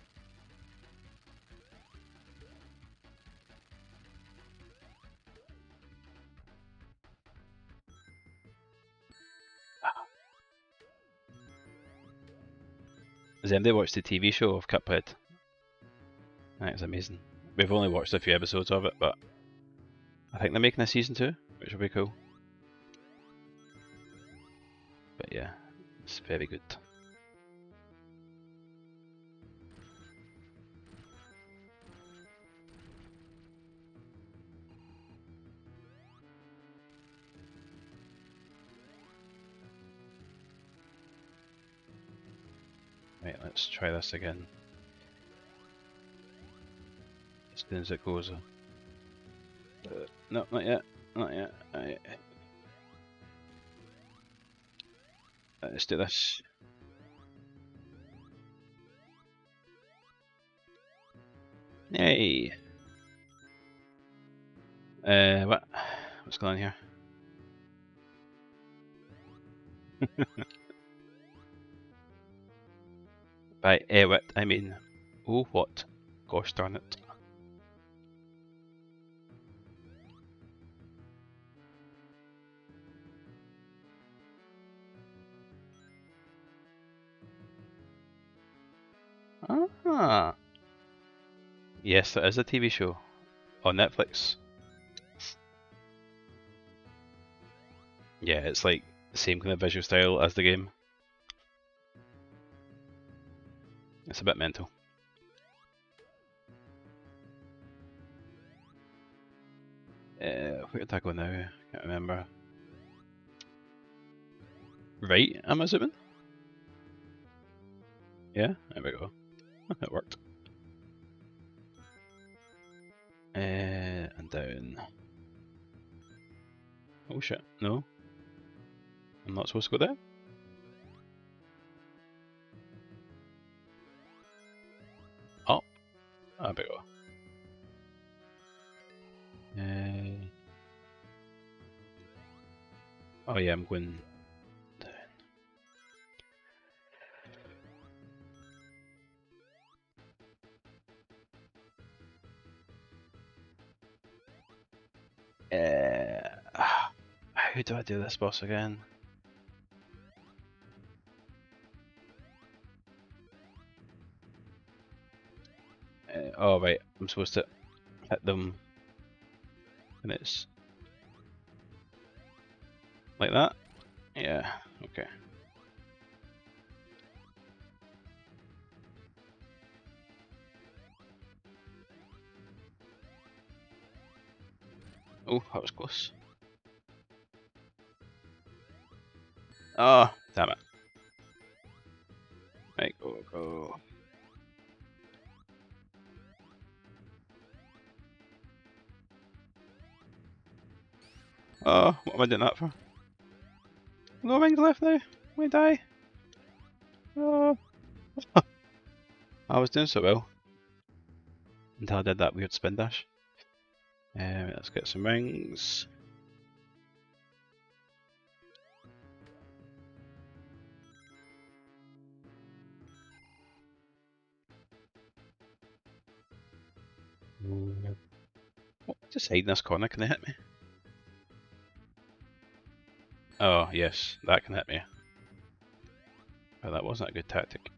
Has anybody watched the TV show of Cuphead? That's amazing. We've only watched a few episodes of it, but I think they're making a season 2, which will be cool. But yeah, it's very good. Right, let's try this again. As soon as it goes. No, not yet. Not yet. Right. Let's do this. Yay! What? What's going on here? By what? I mean, oh what? Gosh darn it. Ah. Yes, that is a TV show on Netflix. Yeah, it's like the same kind of visual style as the game. It's a bit mental. Where did I go now? Can't remember. Right, I'm assuming? Yeah, there we go. It worked. And down. Oh shit, no. I'm not supposed to go there? Up. There we go. Oh yeah, I'm going down. How do I do this boss again? Oh right, I'm supposed to hit them and it's like that? Yeah, okay. Oh, that was close. Oh, damn it. Right, go. Oh, what am I doing that for? No rings left now. We die. Oh. I was doing so well until I did that weird spin dash. Let's get some rings. Oh, just hide in this corner, can they hit me? Oh, yes, that can hit me. Well, that wasn't a good tactic.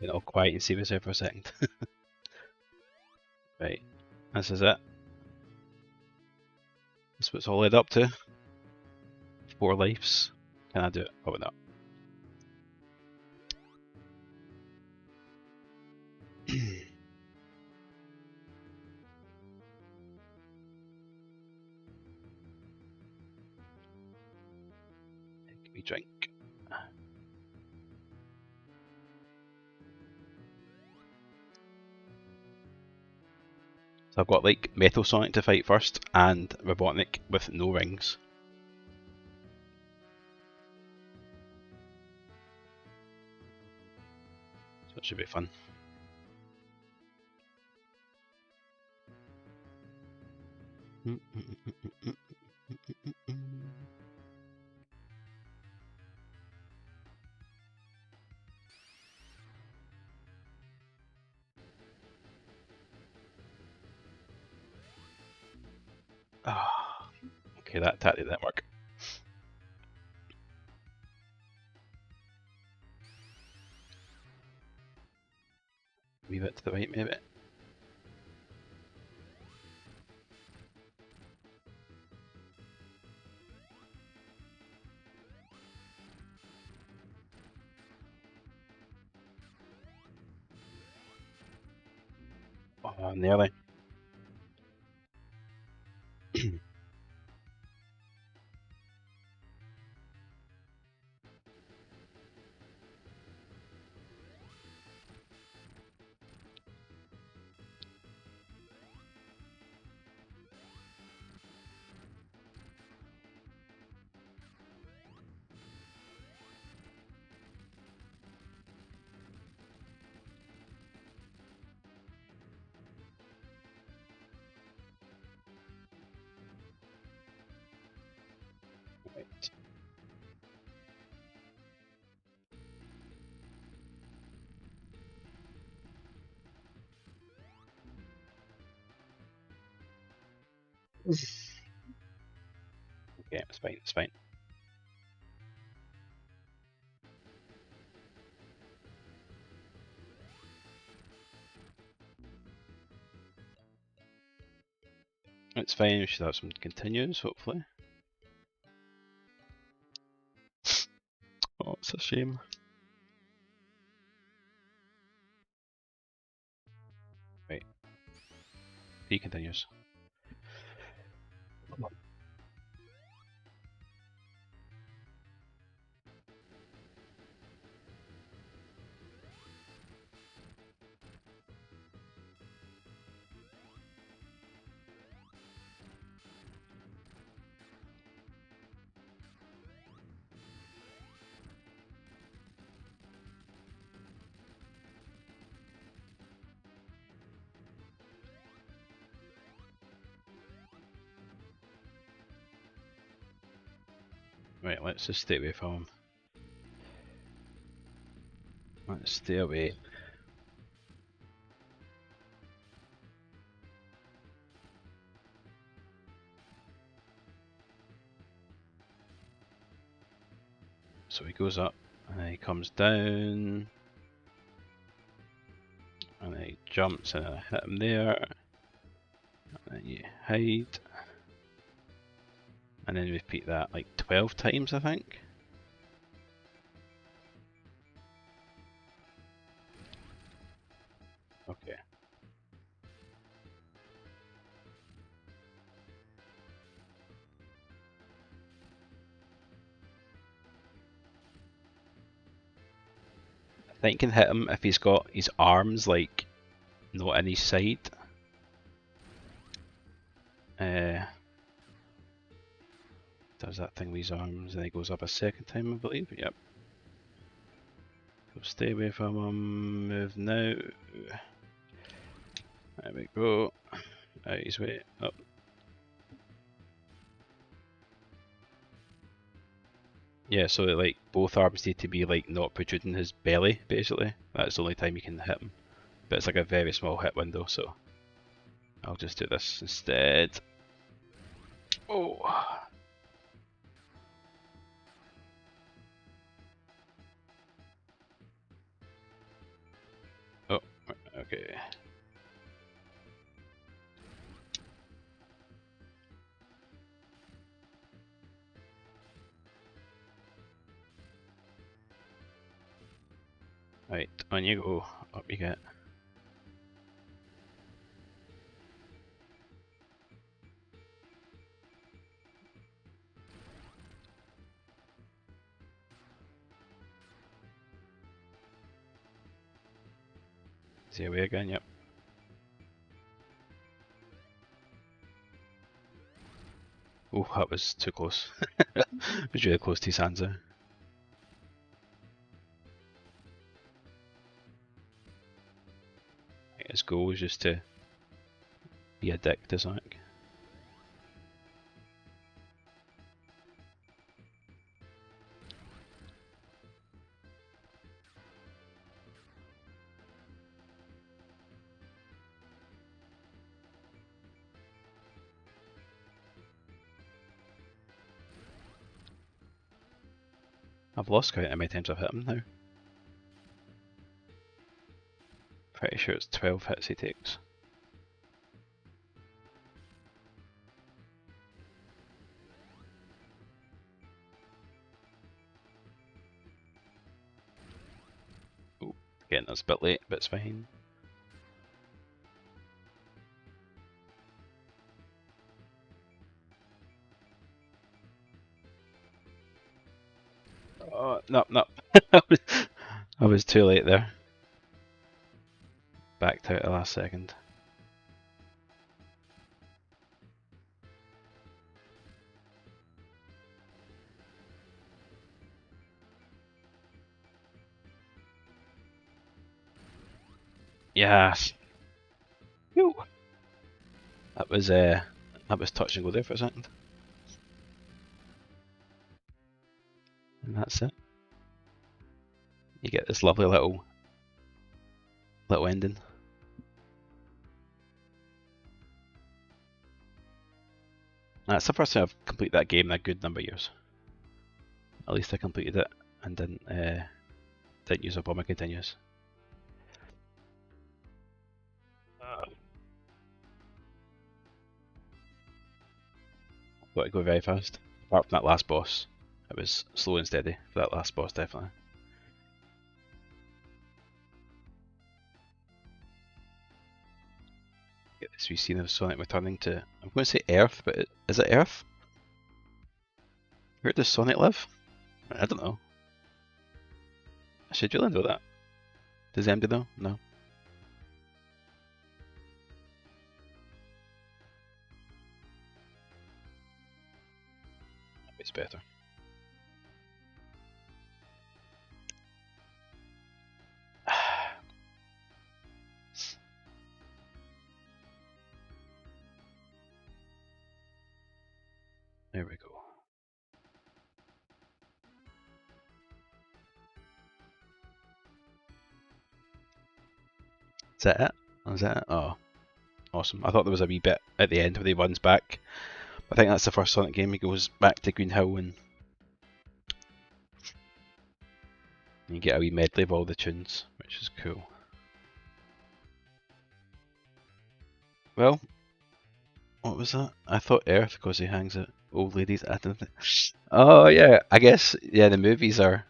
Been all quiet and serious there for a second. Right, this is it. This is what it's all led up to. 4 lives. Can I do it? Probably not. Take me drink. So I've got like Metal Sonic to fight first and Robotnik with no rings. So it should be fun. Oh, okay, that tactic didn't work. bit to the right, maybe. Oh, nearly. Right. Okay, it's fine, it's fine. It's fine, we should have some continues, hopefully. Oh, it's a shame. 3 continues. Right, let's just stay away from him. Let's stay away. So he goes up, and he comes down, and he jumps, and I hit him there, and then you hide, and then repeat that like 12 times, I think. Okay. I think you can hit him if he's got his arms like not in his side. Does that thing with his arms, and he goes up a second time, I believe. Yep. So stay away from him. Move now. There we go. Out his way. Up. Yeah, so like both arms need to be like not protruding his belly, basically. That's the only time you can hit him. But it's like a very small hit window, so I'll just do this instead. Oh. Oh, okay. Right, on you go. Up you get. Stay away again, yep. Oh, that was too close. It was really close to his hands there. His goal was just to be a dick to Sonic. I've lost count how many times I've hit him now. Pretty sure it's 12 hits he takes. Oh, again, that's a bit late, but it's fine. Oh, no, no. I was too late there. Backed out at the last second. Yes. Whew. That was touch and go there for a second. And that's it. You get this lovely little ending. That's the first time I've completed that game in a good number of years. At least I completed it and didn't use up all my continues. Got to go very fast. Apart from that last boss, it was slow and steady for that last boss, definitely. Get this wee scene of Sonic returning to, I'm going to say Earth, but is it Earth? Where does Sonic live? I don't know. I should really know that. Does anybody know? No. It's better. There we go. Is that it? Is that it? Oh, awesome. I thought there was a wee bit at the end where he runs back. I think that's the first Sonic game he goes back to Green Hill and you get a wee medley of all the tunes, which is cool. Well, what was that? I thought Earth because he hangs out old ladies. I don't think. Oh yeah, I guess yeah. The movies are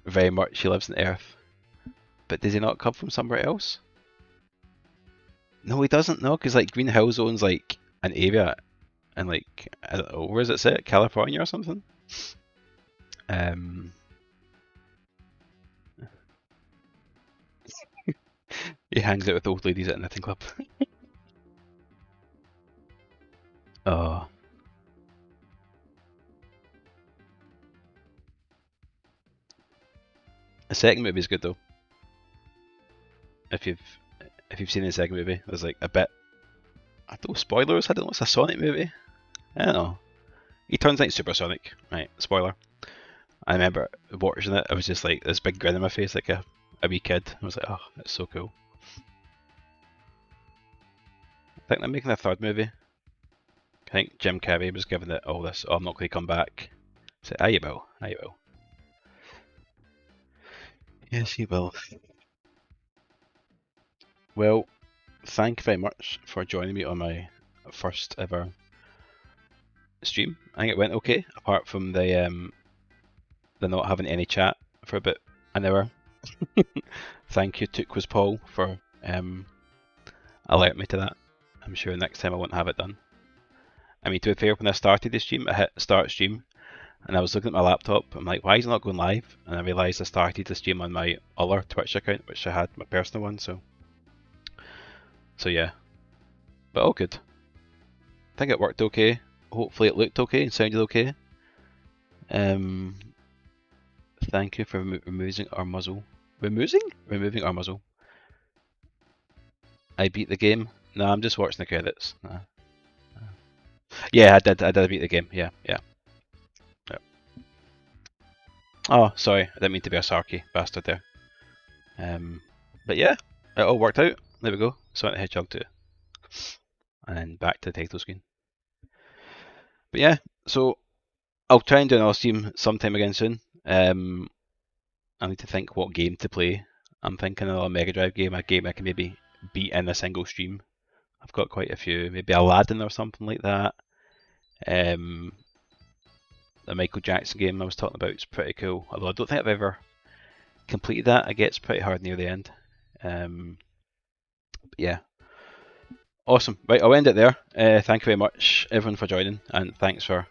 very much he lives on Earth, but does he not come from somewhere else? No, he doesn't. No, because like Green Hill Zone's like an area, and like I don't know, where is it set? California or something? He hangs out with old ladies at a knitting club. Oh, the second movie is good though. If you've seen the second movie, there's like a bit. I don't know, spoilers. I don't know. It's a Sonic movie. I don't know. He turns into Super Sonic. Right, spoiler. I remember watching it. I was just like this big grin on my face, like a wee kid. I was like, oh, that's so cool. I think they're making a third movie. I think Jim Carrey was giving it all this. Oh, I'm not going to come back. So, you will. You will. Yes, you will. Well, thank you very much for joining me on my first ever stream. I think it went okay, apart from the not having any chat for about an hour. Thank you, Took Paul, for alerting me to that. I'm sure next time I won't have it done. I mean, to be fair, when I started the stream, I hit start stream, and I was looking at my laptop. I'm like, why is it not going live? And I realised I started the stream on my other Twitch account, which I had, my personal one. So yeah, but all good. I think it worked okay. Hopefully, it looked okay and sounded okay. Thank you for removing our muzzle. Removing our muzzle. I beat the game. No, I'm just watching the credits. No. Yeah, I did beat the game. Yeah. Oh, sorry, I didn't mean to be a sarky bastard there. But yeah, it all worked out. There we go. Sonic the Hedgehog 2. And then back to the title screen. But yeah, so I'll try and do another stream sometime again soon. I need to think what game to play. I'm thinking of a Mega Drive game, a game I can maybe beat in a single stream. I've got quite a few, maybe Aladdin or something like that. The Michael Jackson game I was talking about is pretty cool, although I don't think I've ever completed that. It gets pretty hard near the end. Yeah. Awesome. Right, I'll end it there. Thank you very much, everyone, for joining, and thanks for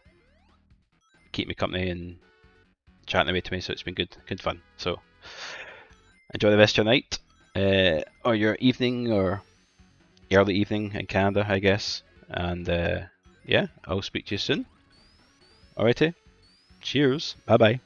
keeping me company and chatting away to me. So it's been good fun. So enjoy the rest of your night, or your evening, or early evening in Canada, I guess. And yeah, I'll speak to you soon. Alrighty. Cheers. Bye bye.